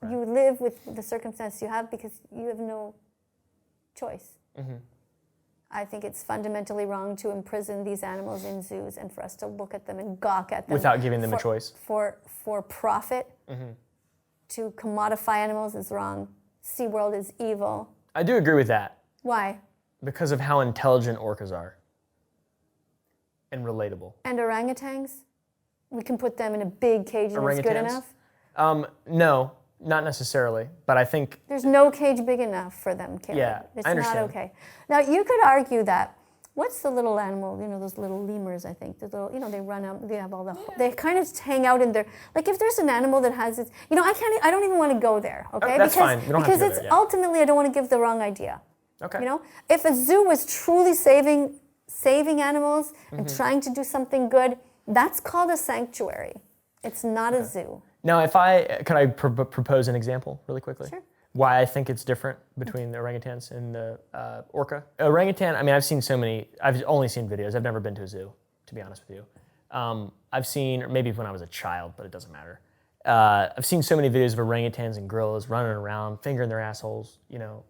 You live with the circumstance you have because you have no choice. I think it's fundamentally wrong to imprison these animals in zoos and for us to look at them and gawk at them. Without giving them a choice. For profit. To commodify animals is wrong. SeaWorld is evil. I do agree with that Why? because of how intelligent orcas are and relatable. And orangutans? We can put them in a big cage and it's good Orangutans? enough? No, not necessarily, but I think There's no cage big enough for them, Caleb. Yeah, it's I understand. not okay. Now, you could argue that, what's the little animal, those little lemurs, I think, the little, they run out, they have all the, they kind of hang out in their, like if there's an animal that has its, I don't even want to go there, okay? that's fine. We don't have to because go there, yeah. ultimately, I don't want to give the wrong idea. okay. If a zoo was truly saving animals and trying to do something good, that's called a sanctuary. It's not a zoo. Now, could I propose an example really quickly? Sure. Why I think it's different between the orangutans and the orca. Orangutan, I've only seen videos. I've never been to a zoo, to be honest with you. I've seen, or maybe when I was a child, but it doesn't matter. I've seen so many videos of orangutans and gorillas running around, fingering their assholes,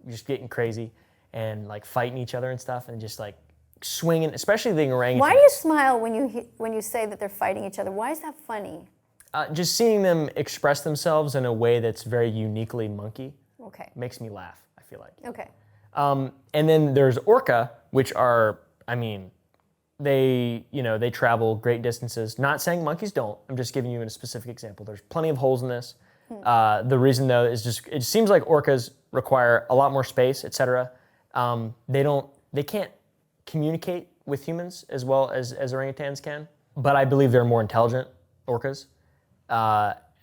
just getting crazy and like fighting each other and stuff and just like swinging, especially the orangutans. Why do you smile when you say that they're fighting each other? Why is that funny? Just seeing them express themselves in a way that's very uniquely monkey Okay. makes me laugh, I feel like. Okay. And then there's orca, which are, they travel great distances. Not saying monkeys don't, I'm just giving you a specific example. There's plenty of holes in this. The reason though is just, it seems like orcas require a lot more space, etc. They can't communicate with humans as well as orangutans can, but I believe they're more intelligent orcas.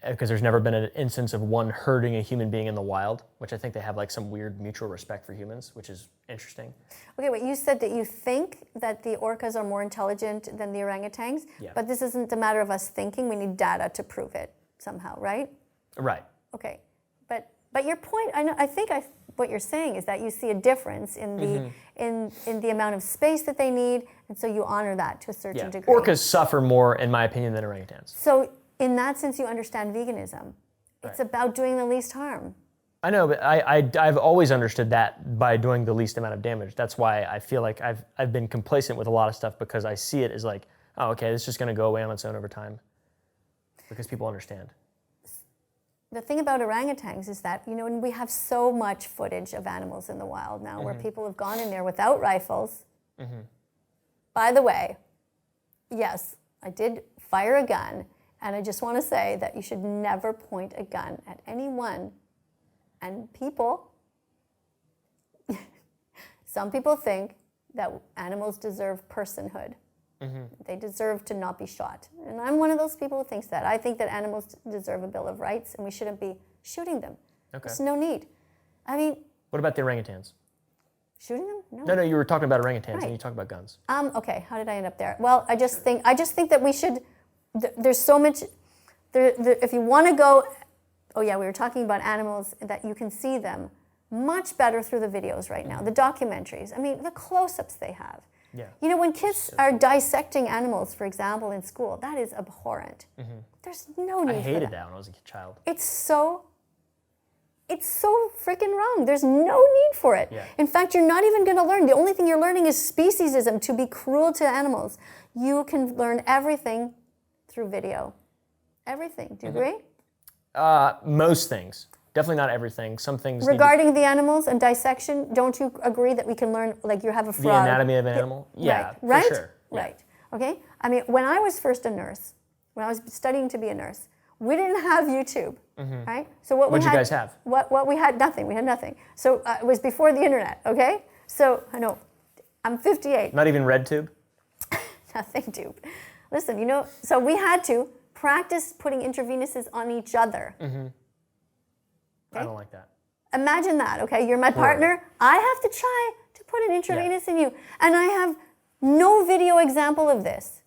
Because there's never been an instance of one hurting a human being in the wild, which I think they have like some weird mutual respect for humans, which is interesting. Okay, wait, you said that you think that the orcas are more intelligent than the orangutans, Yeah. but this isn't a matter of us thinking, we need data to prove it somehow, right? Right. Okay, but your point, what you're saying is that you see a difference in the in the amount of space that they need, and so you honor that to a certain Yeah. degree. Orcas suffer more, in my opinion, than orangutans. So in that sense, you understand veganism. It's about doing the least harm. I know, but I've always understood that by doing the least amount of damage. That's why I feel like I've been complacent with a lot of stuff, because I see it as like, oh, okay, this is just going to go away on its own over time, because people understand. The thing about orangutans is that, and we have so much footage of animals in the wild now where people have gone in there without rifles. By the way, yes, I did fire a gun, and I just want to say that you should never point a gun at anyone. And people, some people think that animals deserve personhood. They deserve to not be shot. And I'm one of those people who thinks that. I think that animals deserve a Bill of Rights, and we shouldn't be shooting them. Okay. There's no need. I mean... What about the orangutans? Shooting them? No. No, you were talking about orangutans, Right. and you talked about guns. Okay, how did I end up there? Well, I just think that we should... There's so much... if you want to go... Oh yeah, we were talking about animals, that you can see them much better through the videos right now, the documentaries. I mean, the close-ups they have. Yeah. When kids are dissecting animals, for example, in school, that is abhorrent. There's no need for that. I hated that when I was a child. It's so freaking wrong. There's no need for it. Yeah. In fact, you're not even going to learn. The only thing you're learning is speciesism, to be cruel to animals. You can learn everything through video. Everything. Do you agree? Most things. Definitely not everything. Some things. Regarding the animals and dissection, don't you agree that we can learn, like you have a frog? The anatomy of an animal? Yeah, right? for sure. Right. Okay? I mean, when I was first a nurse, when I was studying to be a nurse, we didn't have YouTube, right? So what What'd you guys have? What we had, nothing. We had nothing. So it was before the internet, okay? So, I know, I'm 58. Not even RedTube? Nothing, dude. Listen, so we had to practice putting intravenous's on each other. I don't like that. Imagine that, okay? You're my partner. I have to try to put an intravenous in you. And I have no video example of this.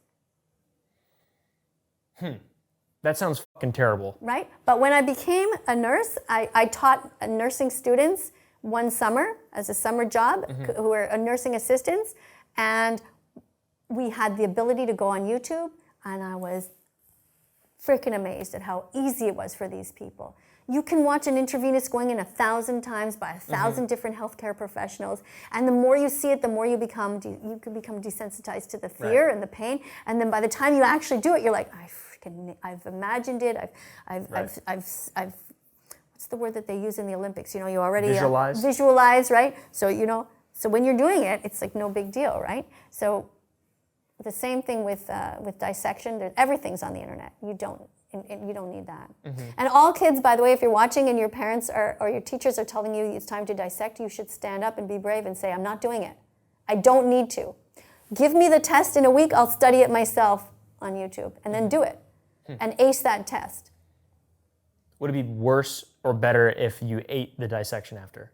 That sounds fucking terrible. Right? But when I became a nurse, I taught nursing students one summer as a summer job who were nursing assistants. And we had the ability to go on YouTube. And I was freaking amazed at how easy it was for these people. You can watch an intravenous going in 1,000 times by 1,000 different healthcare professionals, and the more you see it, the more you can become desensitized to the fear and the pain. And then by the time you actually do it, you're like, I've imagined it. I've what's the word that they use in the Olympics? You already visualize, right? So so when you're doing it, it's like no big deal, right? So the same thing with dissection. Everything's on the internet. You don't need that. And all kids, by the way, if you're watching and your parents or your teachers are telling you it's time to dissect, you should stand up and be brave and say, I'm not doing it. I don't need to. Give me the test in a week, I'll study it myself on YouTube, and then do it. And ace that test. Would it be worse or better if you ate the dissection after?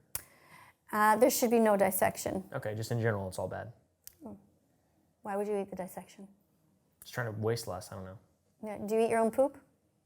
There should be no dissection. Okay, just in general, it's all bad. Why would you eat the dissection? Just trying to waste less, I don't know. Yeah, do you eat your own poop?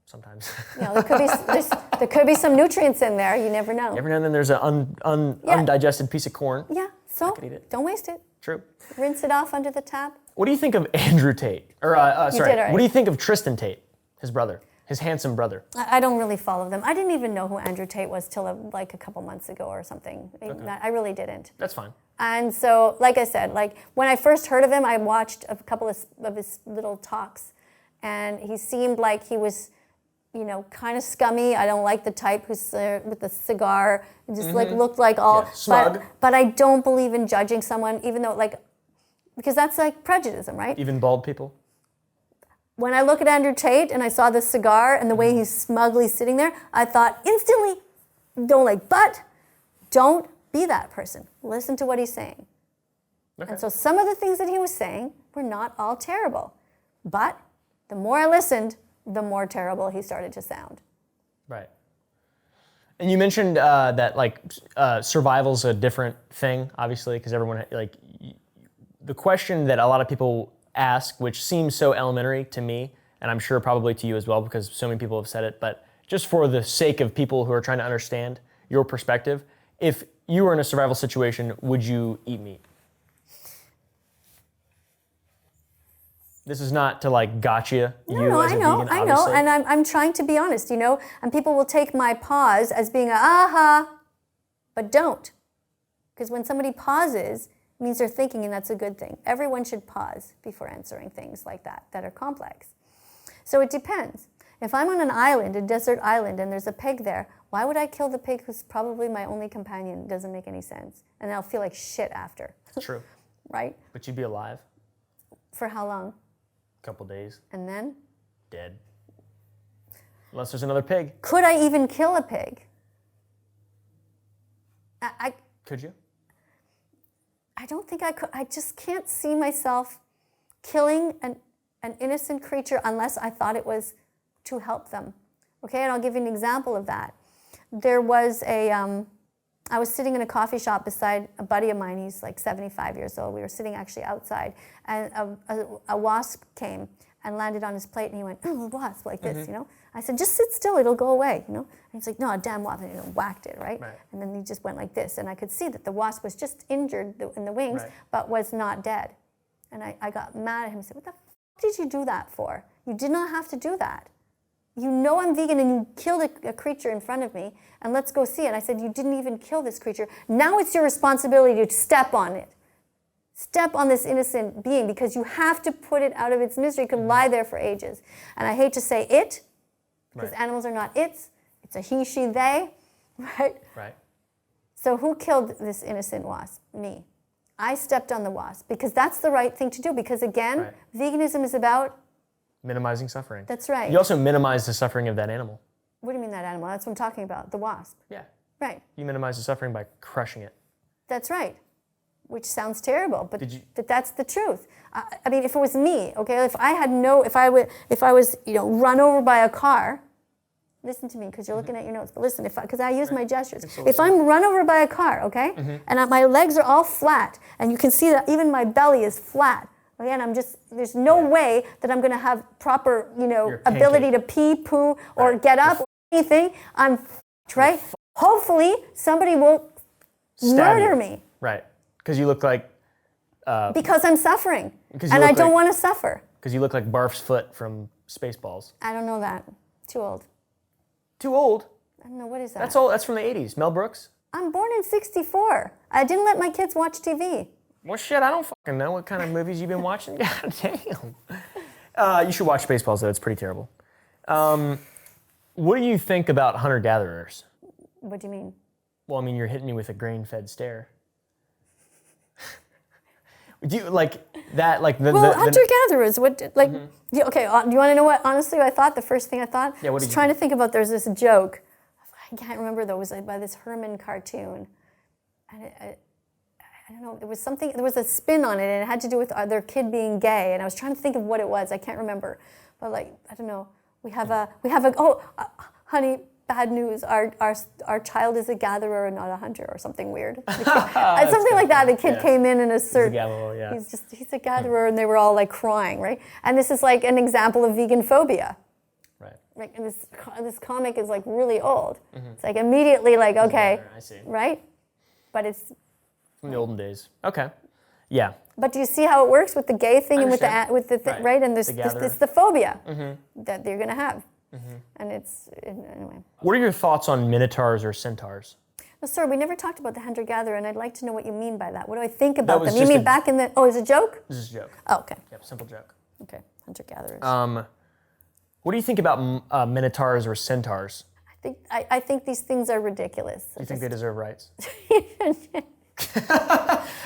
Sometimes. There could be some nutrients in there. You never know. Every now and then there's an undigested piece of corn. Yeah, so could eat it. Don't waste it. True. Rinse it off under the tap. What do you think of Andrew Tate? Or sorry, right. What do you think of Tristan Tate, his brother, his handsome brother? I don't really follow them. I didn't even know who Andrew Tate was till like a couple months ago or something. Okay. I really didn't. That's fine. And so, like I said, when I first heard of him, I watched a couple of his little talks, and he seemed like he was, kind of scummy. I don't like the type who's with the cigar. It just looked like all smug. But I don't believe in judging someone, even though because that's like prejudice, right? Even bald people? When I look at Andrew Tate and I saw the cigar and the way he's smugly sitting there, I thought instantly, but don't be that person. Listen to what he's saying. Okay. And so some of the things that he was saying were not all terrible. But the more I listened, the more terrible he started to sound. Right. And you mentioned that survival's a different thing, obviously, because everyone, the question that a lot of people ask, which seems so elementary to me, and I'm sure probably to you as well, because so many people have said it, but just for the sake of people who are trying to understand your perspective, if you were in a survival situation, would you eat meat? This is not to like gotcha you No, as a I know, vegan, I know, obviously. and I'm trying to be honest, you know, and people will take my pause as being a aha, but don't. Because when somebody pauses, it means they're thinking, and that's a good thing. Everyone should pause before answering things like that are complex. So it depends. If I'm on an island, a desert island, and there's a pig there, why would I kill the pig who's probably my only companion? It doesn't make any sense. And I'll feel like shit after. True. Right? But you'd be alive. For how long? A couple days. And then? Dead. Unless there's another pig. Could I even kill a pig? Could you? I don't think I could. I just can't see myself killing an innocent creature unless I thought it was to help them. Okay, and I'll give you an example of that. There was I was sitting in a coffee shop beside a buddy of mine. He's like 75 years old. We were sitting actually outside, and a wasp came and landed on his plate, and he went, oh, wasp, like this, you know? I said, just sit still, it'll go away, you know? And he's like, no, a damn wasp, and he whacked it, right? And then he just went like this, and I could see that the wasp was just injured in the wings, but was not dead. And I got mad at him and said, what the f*** did you do that for? You did not have to do that. You know I'm vegan and you killed a creature in front of me, and let's go see it. I said, you didn't even kill this creature. Now it's your responsibility to step on it. Step on this innocent being, because you have to put it out of its misery. It could lie there for ages. And I hate to say it, because animals are not its. It's a he, she, they, right? Right. So who killed this innocent wasp? Me. I stepped on the wasp, because that's the right thing to do. Because again, veganism is about minimizing suffering. That's right. You also minimize the suffering of that animal. What do you mean that animal? That's what I'm talking about, the wasp. Yeah. Right. You minimize the suffering by crushing it. That's right. Which sounds terrible, but that's the truth. I mean, if it was me, okay, if I was, you know, run over by a car, listen to me, because you're looking at your notes, but listen, because I use my gestures. If I'm run over by a car, okay, and my legs are all flat, and you can see that even my belly is flat, okay, and there's no way that I'm going to have proper, you know, ability to pee, poo, or get up, or anything. I'm f***ed, right? Hopefully, somebody will murder me. Right. Because you look like... because I'm suffering, and I don't want to suffer. Because you look like Barf's foot from Spaceballs. I don't know that. Too old. Too old? I don't know, what is that? That's old. That's from the 80s. Mel Brooks? I'm born in '64. I didn't let my kids watch TV. Well, shit, I don't fucking know what kind of movies you've been watching. God damn. You should watch Spaceballs, though. It's pretty terrible. What do you think about hunter-gatherers? What do you mean? Well, I mean, you're hitting me with a grain-fed stare. Do you like that? Like the hunter-gatherers. What like? Okay. Do you want to know what? Honestly, I thought the first thing I thought. Yeah. What I was trying to think about. There's this joke. I can't remember though. It was by this Herman cartoon, and I don't know. There was something. There was a spin on it, and it had to do with their kid being gay. And I was trying to think of what it was. I can't remember. But like, I don't know. We have a. Honey. Bad news, our child is a gatherer and not a hunter, or something weird. Something like that. The kid came in a certain... He's a gatherer, and they were all like crying, right? And this is like an example of veganphobia. Right. Like, and this comic is like really old. It's like immediately like, okay, I see. right? But it's... From the olden days. Okay. Yeah. But do you see how it works with the gay thing and with the right? And there's it's the phobia that you're going to have. And it's, anyway. What are your thoughts on minotaurs or centaurs? No, sir, we never talked about the hunter-gatherer, and I'd like to know what you mean by that. What do I think about them? You mean back in the... Oh, is it a joke? This is a joke. Oh, okay. Yep, simple joke. Okay, hunter-gatherers. What do you think about minotaurs or centaurs? I think these things are ridiculous. You think they deserve rights?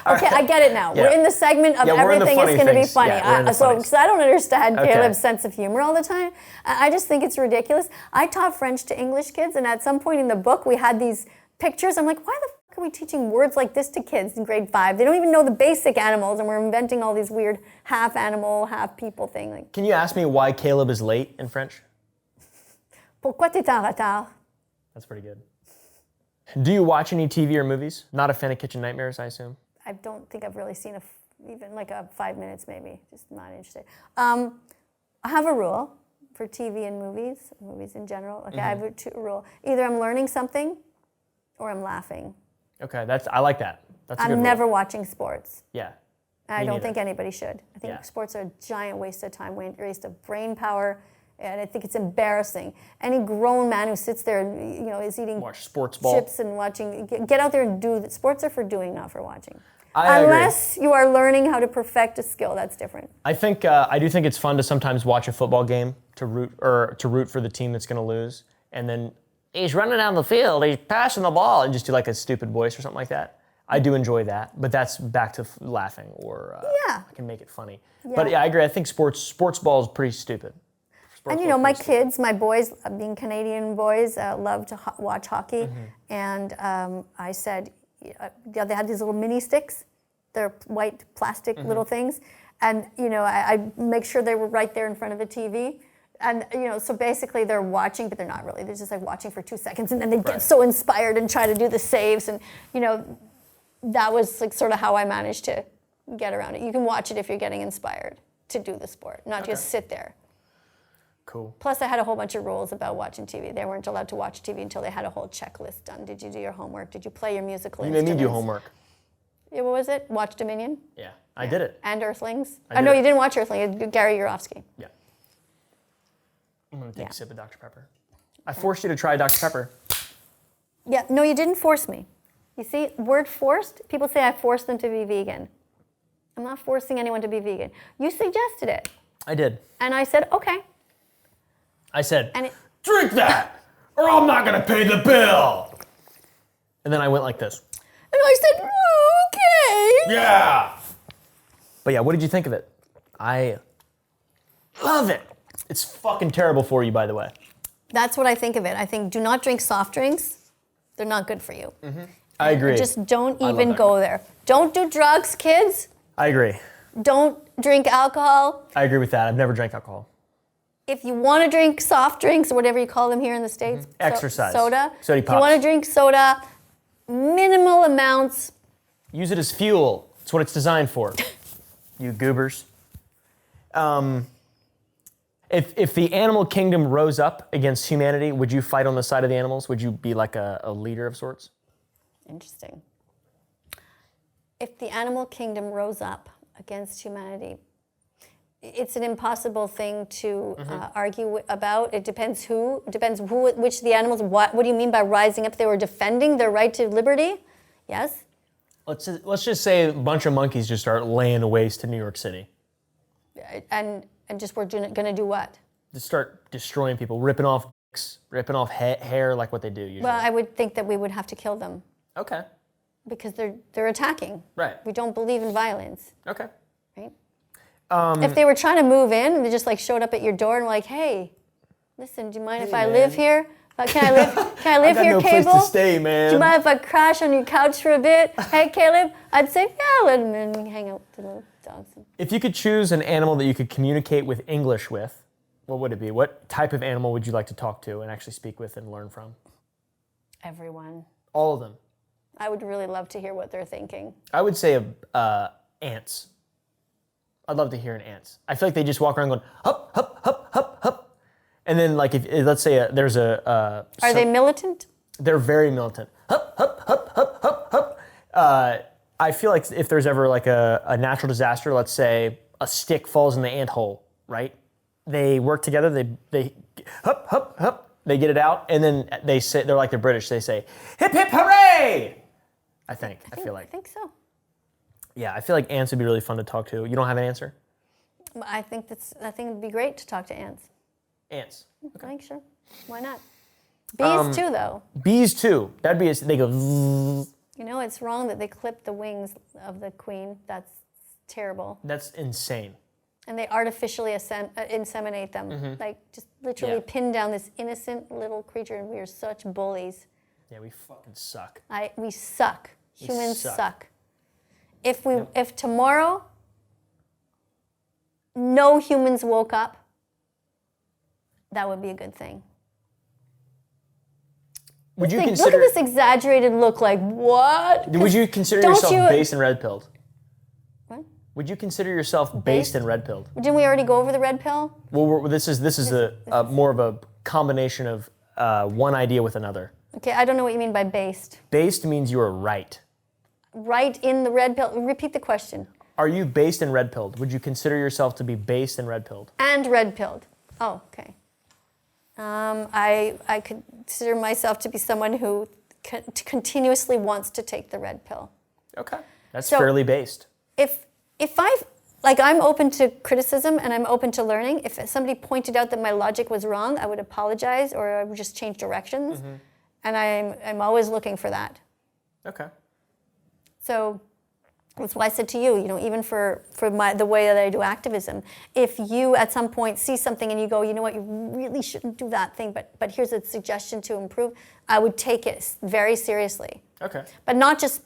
Okay, I get it now. Yeah. We're in the segment of everything is going to be funny. Because I don't understand Caleb's sense of humor all the time. I just think it's ridiculous. I taught French to English kids, and at some point in the book, we had these pictures. I'm like, why the fuck are we teaching words like this to kids in grade 5? They don't even know the basic animals, and we're inventing all these weird half animal, half people thing. Like, can you ask me why Caleb is late in French? Pourquoi t'es en retard? That's pretty good. Do you watch any TV or movies? Not a fan of Kitchen Nightmares, I assume? I don't think I've really seen even like 5 minutes maybe, just not interested. I have a rule for TV and movies in general. Okay, I have a rule. Either I'm learning something or I'm laughing. Okay, I like that. That's a good rule. I'm never watching sports. Yeah. I don't think anybody should. I think Yeah. sports are a giant waste of time, waste of brain power, and I think it's embarrassing. Any grown man who sits there and is eating Watch sports ball. chips and watching, get out there and do that. Sports are for doing, not for watching. I agree. Unless you are learning how to perfect a skill, that's different. I think I do think it's fun to sometimes watch a football game to root for the team that's going to lose, and then he's running down the field, he's passing the ball, and just do like a stupid voice or something like that. I do enjoy that, but that's back to laughing, or I can make it funny. Yeah. But yeah, I agree. I think sports ball is pretty stupid. And my kids, my boys, being Canadian boys, love to watch hockey. And I said, they had these little mini sticks. They're white plastic little things. And, I make sure they were right there in front of the TV. And, so basically they're watching, but they're not really. They're just like watching for 2 seconds. And then they get so inspired and try to do the saves. And, that was like sort of how I managed to get around it. You can watch it if you're getting inspired to do the sport, not just sit there. Cool. Plus, I had a whole bunch of rules about watching TV. They weren't allowed to watch TV until they had a whole checklist done. Did you do your homework? Did you play your musical instruments? You made me do homework. Yeah, what was it? Watch Dominion? Yeah, I did it. And Earthlings? I did No, it. you didn't watch Earthlings. Gary Yourofsky. Yeah. I'm going to take a sip of Dr. Pepper. I forced you to try Dr. Pepper. Yeah, no, you didn't force me. You see, word forced, people say I forced them to be vegan. I'm not forcing anyone to be vegan. You suggested it. I did. And I said, okay. I said, And it, drink that, or I'm not going to pay the bill. And then I went like this. and I said, okay. Yeah. But yeah, what did you think of it? I love it. It's fucking terrible for you, by the way. That's what I think of it. I think do not drink soft drinks. They're not good for you. I agree. Just don't love even that. go there. Don't do drugs, kids. I agree. Don't drink alcohol. I agree with that. I've never drank alcohol. If you want to drink soft drinks or whatever you call them here in the States, Exercise. soda. Sody If you want to pops. drink soda, minimal amounts. Use it as fuel. It's what it's designed for. You goobers. If the animal kingdom rose up against humanity, would you fight on the side of the animals? Would you be like a leader of sorts? Interesting. If the animal kingdom rose up against humanity, it's an impossible thing to argue about. It depends who. It depends which the animals. What do you mean by rising up? They were defending their right to liberty. Yes. Let's just say a bunch of monkeys just start laying waste to New York City. And just we're going to do what? Just start destroying people, ripping off dicks, ripping off hair like what they do usually. Well, I would think that we would have to kill them Okay. because they're attacking. Right. We don't believe in violence, Okay. right? If they were trying to move in and they just like showed up at your door and were like, "Hey, listen, do you mind if I live here? Can I live? Can I live I got here, no Cable? place to stay, man. Do you mind if I crash on your couch for a bit? Hey, Caleb." I'd say, "Yeah, let him in. We can hang out with the little dogs." If you could choose an animal that you could communicate with English with, what would it be? What type of animal would you like to talk to and actually speak with and learn from? Everyone. All of them. I would really love to hear what they're thinking. I would say ants. I'd love to hear an ants. I feel like they just walk around going hup hup hup hup hup, and then like if let's say there's Are they militant? they're very militant. Hup hup hup hup hup hup. I feel like if there's ever like a natural disaster, let's say a stick falls in the ant hole, right? They work together. They hup hup hup. They get it out, and then they say they're like the British. They say hip hip hooray. I feel like. I think so. Yeah, I feel like ants would be really fun to talk to. You don't have an answer? I think it'd be great to talk to ants. Ants. I think sure. Why not? Bees too, though. Bees too. That'd be they go. Zzz. You know, it's wrong that they clip the wings of the queen. That's terrible. That's insane. And they artificially inseminate them. Like, just literally pin down this innocent little creature, and we are such bullies. Yeah, we fucking suck. We suck. Humans suck. suck. If tomorrow no humans woke up, that would be a good thing. Would you Look consider? at this exaggerated look. Like what? Would you consider Don't yourself you- based and red pilled? What? Would you consider yourself based and red pilled? Didn't we already go over the red pill? Well, this is a more of a combination of one idea with another. Okay, I don't know what you mean by based. Based means you are right. Right in the red pill. Repeat the question. Are you based and red-pilled? Would you consider yourself to be based and red-pilled? And red-pilled. Oh, okay. I consider myself to be someone who continuously wants to take the red pill. Okay. That's So- fairly based. I'm open to criticism and I'm open to learning. If somebody pointed out that my logic was wrong, I would apologize or I would just change directions. And I'm always looking for that. Okay. So that's why I said to you, even for the way that I do activism, if you at some point see something and you go, you know what, you really shouldn't do that thing, but here's a suggestion to improve, I would take it very seriously. Okay. But not just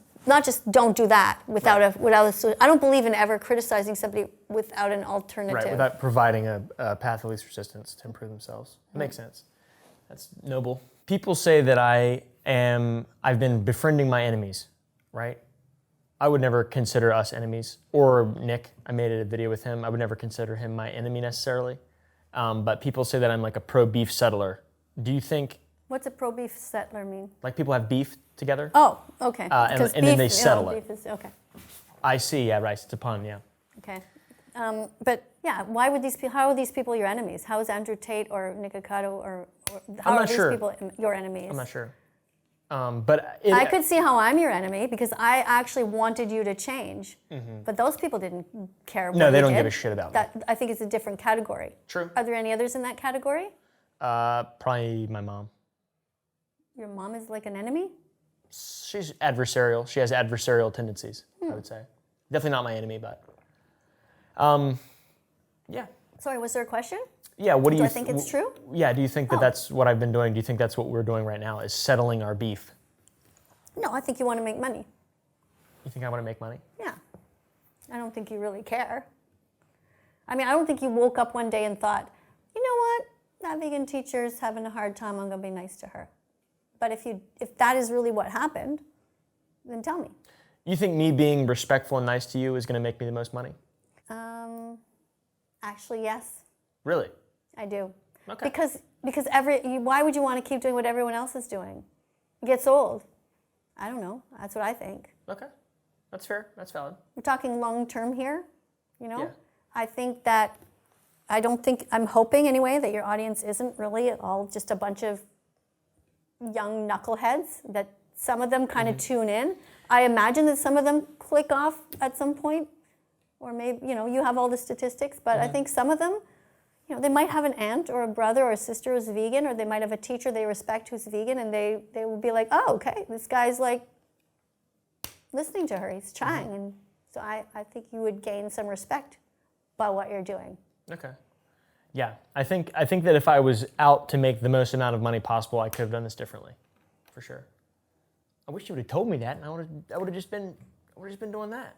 don't do that without a. I don't believe in ever criticizing somebody without an alternative. Right, without providing a path of least resistance to improve themselves. It makes sense. That's noble. People say that I've been befriending my enemies, right? I would never consider us enemies. Or Nick, I made a video with him. I would never consider him my enemy necessarily. But people say that I'm like a pro-beef settler. Do you think... What's a pro-beef settler mean? Like people have beef together? Oh, okay. And Because then they beef, settle it. Beef is, okay. I see, yeah, right. It's a pun, yeah. Okay. But yeah, how are these people your enemies? How is Andrew Tate or Nick Ocado or how I'm are not these sure. people your enemies? I'm not sure. But I could see how I'm your enemy because I actually wanted you to change. But those people didn't care what No, they you don't did. give a shit about me. I think it's a different category. True. Are there any others in that category? Probably my mom. Your mom is like an enemy? She's adversarial. She has adversarial tendencies, I would say. Definitely not my enemy, but... yeah. Sorry, was there a question? Yeah, what do you... I think it's true? Yeah, do you think that that's what I've been doing? Do you think that's what we're doing right now, is settling our beef? No, I think you want to make money. You think I want to make money? Yeah. I don't think you really care. I mean, I don't think you woke up one day and thought, you know what? That vegan teacher's having a hard time. I'm going to be nice to her. But if that is really what happened, then tell me. You think me being respectful and nice to you is going to make me the most money? Actually, yes, Really? I do. Okay. Because why would you want to keep doing what everyone else is doing? It gets old. I don't know. That's what I think. Okay. That's fair. That's valid. We're talking long term here, Yeah. I'm hoping anyway that your audience isn't really at all just a bunch of young knuckleheads, that some of them kind of tune in. I imagine that some of them click off at some point, or maybe, you have all the statistics, but I think some of them, they might have an aunt or a brother or a sister who's vegan, or they might have a teacher they respect who's vegan, and they will be like, oh, okay, this guy's like listening to her, he's trying. And so I think you would gain some respect by what you're doing. Okay. Yeah, I think that if I was out to make the most amount of money possible, I could have done this differently, for sure. I wish you would have told me that, and I would have just been doing that.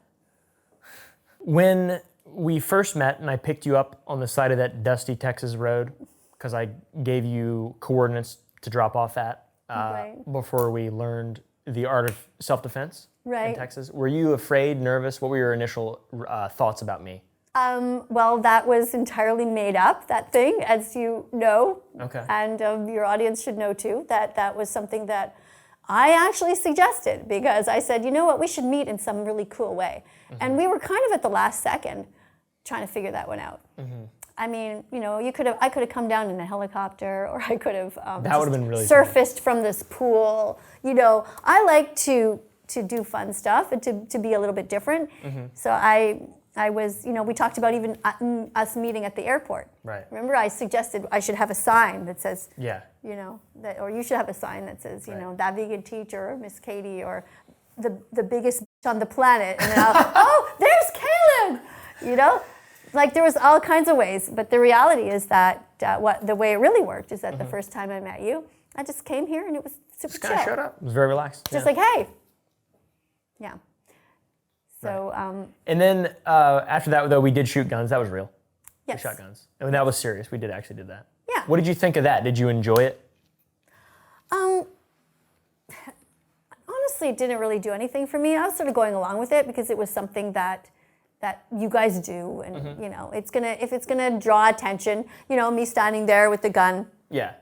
When we first met, and I picked you up on the side of that dusty Texas road, because I gave you coordinates to drop off at Right. before we learned the art of self-defense in Right. Texas. Were you afraid, nervous? What were your initial thoughts about me? Well, that was entirely made up, that thing, as you know. Okay. And your audience should know too, that was something that I actually suggested, because I said, you know what, we should meet in some really cool way. And we were kind of at the last second trying to figure that one out. I mean, I could have come down in a helicopter, or I could have That would have been really surfaced from this pool. I like to do fun stuff and to be a little bit different. So I was, we talked about even us meeting at the airport. Right. Remember, I suggested I should have a sign that says, Yeah. or you should have a sign that says, Right. that vegan teacher, or Miss Katie, or the biggest bitch on the planet. And then oh, there's Caleb! Like there was all kinds of ways. But the reality is that the way it really worked is that the first time I met you, I just came here and it was super Just chill. kind of showed up. It was very relaxed. Just yeah. like, hey. Yeah. So, And then after that, though, we did shoot guns. That was real. yes. We shot guns. I mean, that was serious. We did actually did that. Yeah. What did you think of that? Did you enjoy it? Honestly, it didn't really do anything for me. I was sort of going along with it because it was something that you guys do, and if it's gonna draw attention, me standing there with the gun. Yeah.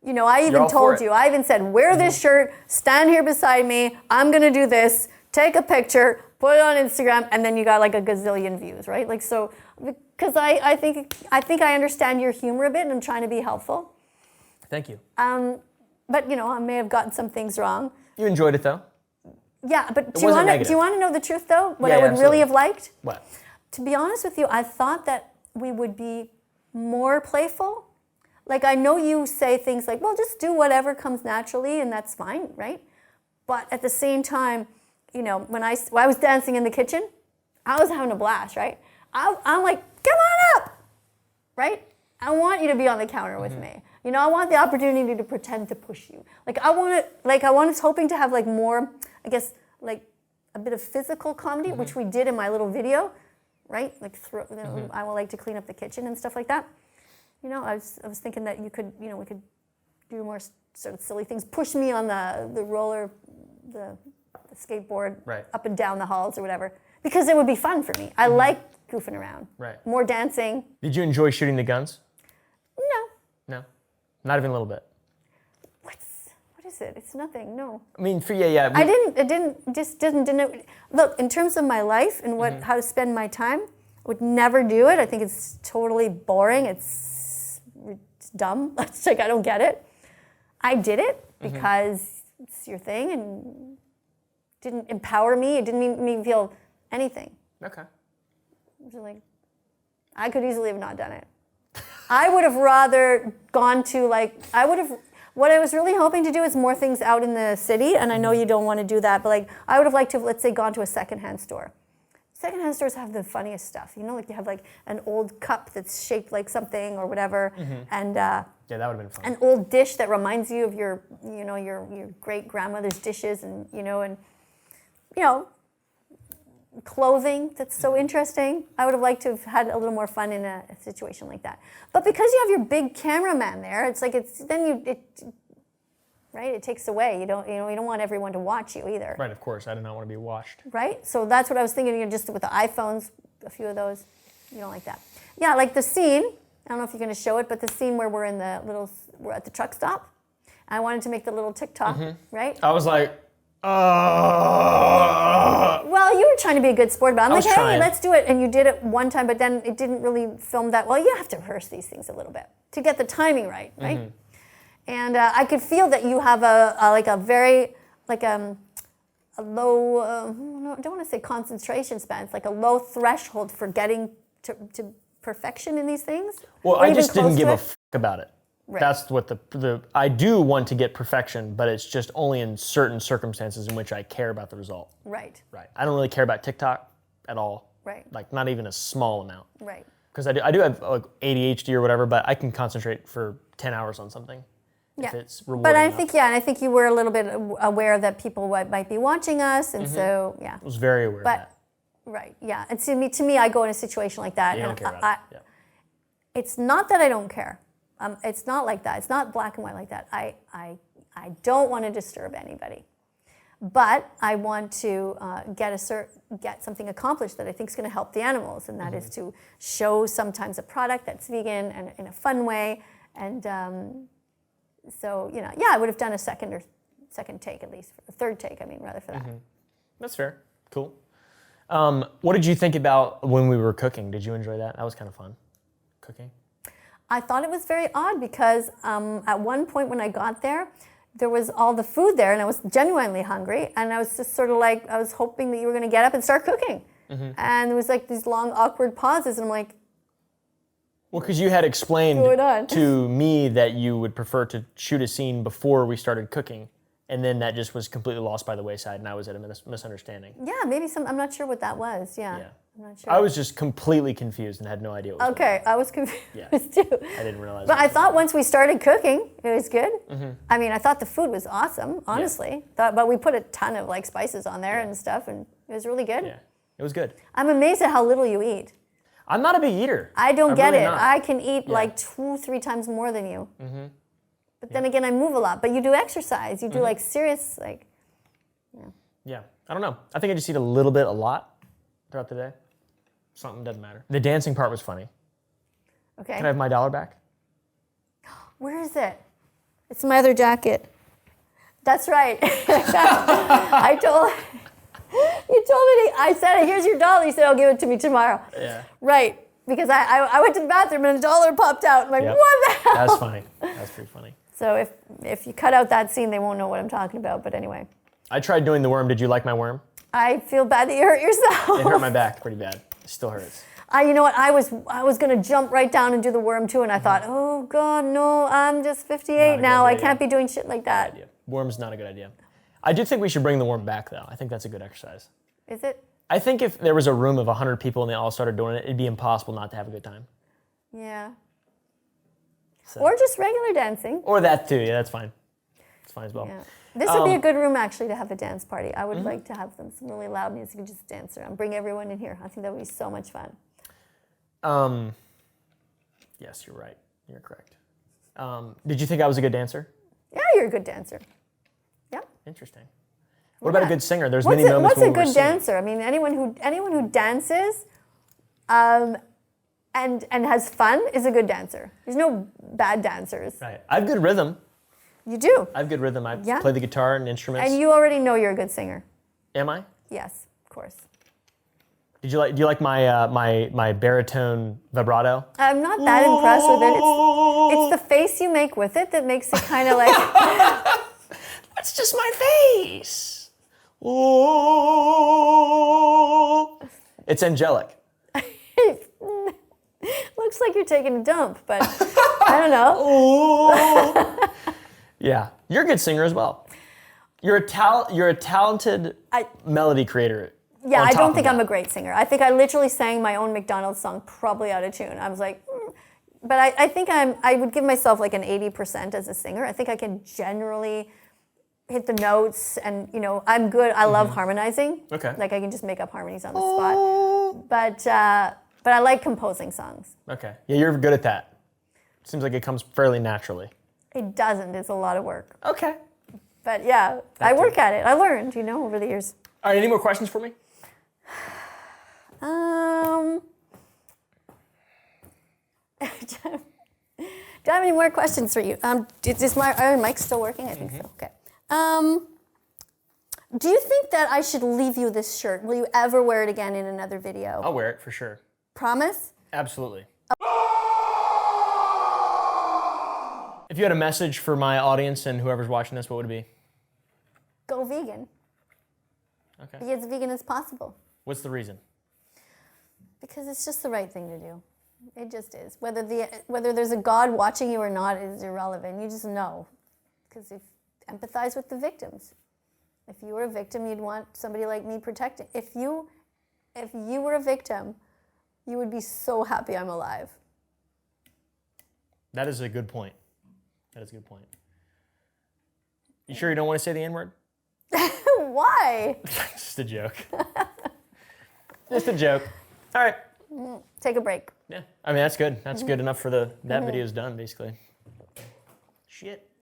I even all for told it. you. I even said, wear this shirt, stand here beside me. I'm gonna do this. Take a picture. put it on Instagram, and then you got like a gazillion views, right? Like, so, because I think I understand your humor a bit, and I'm trying to be helpful. Thank you. But you know, I may have gotten some things wrong. You enjoyed it though? Yeah, but do wasn't you negative. want to know the truth though? What Yeah, I would absolutely. really have liked? What? To be honest with you, I thought that we would be more playful. Like, I know you say things like, well, just do whatever comes naturally, and that's fine, right? But at the same time, you know, when I was dancing in the kitchen, I was having a blast, right? I'm like, come on up, right? I want you to be on the counter with me. You know, I want the opportunity to pretend to push you. I was hoping to have like more, I guess, like a bit of physical comedy, which we did in my little video, right? Like, I would like to clean up the kitchen and stuff like that. You know, I was thinking that you could, you know, we could do more sort of silly things. Push me on the roller, the skateboard, right, up and down the halls or whatever, because it would be fun for me. I like goofing around. Right. More dancing. Did you enjoy shooting the guns? No. No, not even a little bit. What is it? It's nothing. No. I mean, yeah. I didn't. Look, in terms of my life and how to spend my time, I would never do it. I think it's totally boring. It's dumb. It's like, I don't get it. I did it because it's your thing, and didn't empower me. It didn't make me feel anything. Okay. It was like, I could easily have not done it. I would have rather gone to what I was really hoping to do is more things out in the city, and I know you don't want to do that, but like, I would have liked to have, let's say, gone to a secondhand store. Secondhand stores have the funniest stuff, you know, like you have like an old cup that's shaped like something or whatever, and yeah, that would have been fun. an old dish that reminds you of your great grandmother's dishes, and you know, clothing that's so interesting. I would have liked to have had a little more fun in a situation like that. But because you have your big cameraman there, it's like right? It takes away. You don't want everyone to watch you either. Right, of course. I do not want to be watched. Right? So that's what I was thinking, you know, just with the iPhones, a few of those. You don't like that. Yeah, like the scene, I don't know if you're going to show it, but the scene where we're at the truck stop. I wanted to make the little TikTok, right? I was like, well, you were trying to be a good sport about it. I'm like, hey, trying. let's do it. And you did it one time, but then it didn't really film that well. You have to rehearse these things a little bit to get the timing right? And I could feel that you have a very low, I don't want to say concentration span. It's like a low threshold for getting to perfection in these things. well, Or I even just didn't close give to a it. about it. Right. That's what I do want to get perfection, but it's just only in certain circumstances in which I care about the result. Right. Right. I don't really care about TikTok at all. Right. Like, not even a small amount. Right. Because I do have like ADHD or whatever, but I can concentrate for 10 hours on something. Yeah. If it's rewarding But I enough. think you were a little bit aware that people might be watching us, and so yeah. I was very aware of that. Right, yeah. And to me, I go in a situation like that, You and don't care about it. Yeah. it's not that I don't care. It's not like that. It's not black and white like that. I don't want to disturb anybody, but I want to get something accomplished that I think is going to help the animals, and that is to show sometimes a product that's vegan and in a fun way, and so you know, yeah, I would have done a second take at least, a third take. I mean, rather for that. That's fair. Cool. What did you think about when we were cooking? Did you enjoy that? That was kind of fun. Cooking. I thought it was very odd because at one point when I got there was all the food there, and I was genuinely hungry, and I was just sort of like, I was hoping that you were going to get up and start cooking. And there was like these long awkward pauses, and I'm like, Well, because you had explained Going on. to me that you would prefer to shoot a scene before we started cooking, and then that just was completely lost by the wayside, and I was at a misunderstanding. yeah, maybe I'm not sure what that was. Yeah. Yeah. I'm not sure. I was just completely confused and had no idea what was Okay, I was confused Yeah. too. I didn't realize. But what I was thought once we started cooking, it was good. I mean, I thought the food was awesome, honestly. But we put a ton of like spices on there and stuff, and it was really good. Yeah, it was good. I'm amazed at how little you eat. I'm not a big eater. I don't get really it. not. I can eat like 2-3 times more than you. But then again, I move a lot. But you do exercise. You do like serious, like. Yeah, I don't know. I think I just eat a little bit, a lot throughout the day. Something doesn't matter. The dancing part was funny. Okay. Can I have my $1 back? Where is it? It's my other jacket. That's right. I told. You told me, I said, here's your dollar. You said, I'll give it to me tomorrow. Yeah. Right. Because I went to the bathroom and a dollar popped out. I'm like, Yep. what the hell? That's funny. That's pretty funny. So if you cut out that scene, they won't know what I'm talking about. But anyway. I tried doing the worm. Did you like my worm? I feel bad that you hurt yourself. It hurt my back pretty bad. It still hurts. You know what? I was gonna jump right down and do the worm too, and I thought, oh God, no! I'm just 58 now. I can't be doing shit like that. Worm's not a good idea. I do think we should bring the worm back, though. I think that's a good exercise. Is it? I think if there was a room of 100 people and they all started doing it, it'd be impossible not to have a good time. Yeah. So. Or just regular dancing. Or that too. Yeah, that's fine. It's fine as well. Yeah. This would be a good room actually to have a dance party. I would like to have some really loud music and just dance around. Bring everyone in here. I think that would be so much fun. Yes, you're right. You're correct. Did you think I was a good dancer? Yeah, you're a good dancer. Yeah. Interesting. What about a good singer? There's What's many moments what's a when we're good singing. dancer? I mean, anyone who dances, and has fun is a good dancer. There's no bad dancers. Right. I have good rhythm. You do. I have good rhythm. I Yeah. play the guitar and instruments. And you already know you're a good singer. Am I? Yes, of course. Do you like my my baritone vibrato? I'm not that impressed with it. It's the face you make with it that makes it kind of like. That's just my face. Oh. It's angelic. Looks like you're taking a dump, but I don't know. Oh. Yeah, you're a good singer as well. You're a talented melody creator. Yeah, on I top don't of think that. I'm a great singer. I think I literally sang my own McDonald's song probably out of tune. I was like, but I think I would give myself like an 80% as a singer. I think I can generally hit the notes and, I'm good. I love harmonizing. Okay. Like I can just make up harmonies on the spot. But I like composing songs. Okay. Yeah, you're good at that. Seems like it comes fairly naturally. It doesn't. It's a lot of work. Okay. But yeah, I work at it. I learned, over the years. All right, any more questions for me? Do I have any more questions for you? Is my iron mic still working? I think so. Okay. Do you think that I should leave you this shirt? Will you ever wear it again in another video? I'll wear it for sure. Promise? Absolutely. If you had a message for my audience and whoever's watching this, what would it be? Go vegan. Okay. Be as vegan as possible. What's the reason? Because it's just the right thing to do. It just is. Whether there's a God watching you or not is irrelevant. You just know. Because empathize with the victims. If you were a victim, you'd want somebody like me protecting. If you were a victim, you would be so happy I'm alive. That is a good point. That is a good point. You sure you don't want to say the N-word? Why? Just a joke. Just a joke. All right. Take a break. Yeah. I mean, that's good. That's good enough for that video's done, basically. Shit.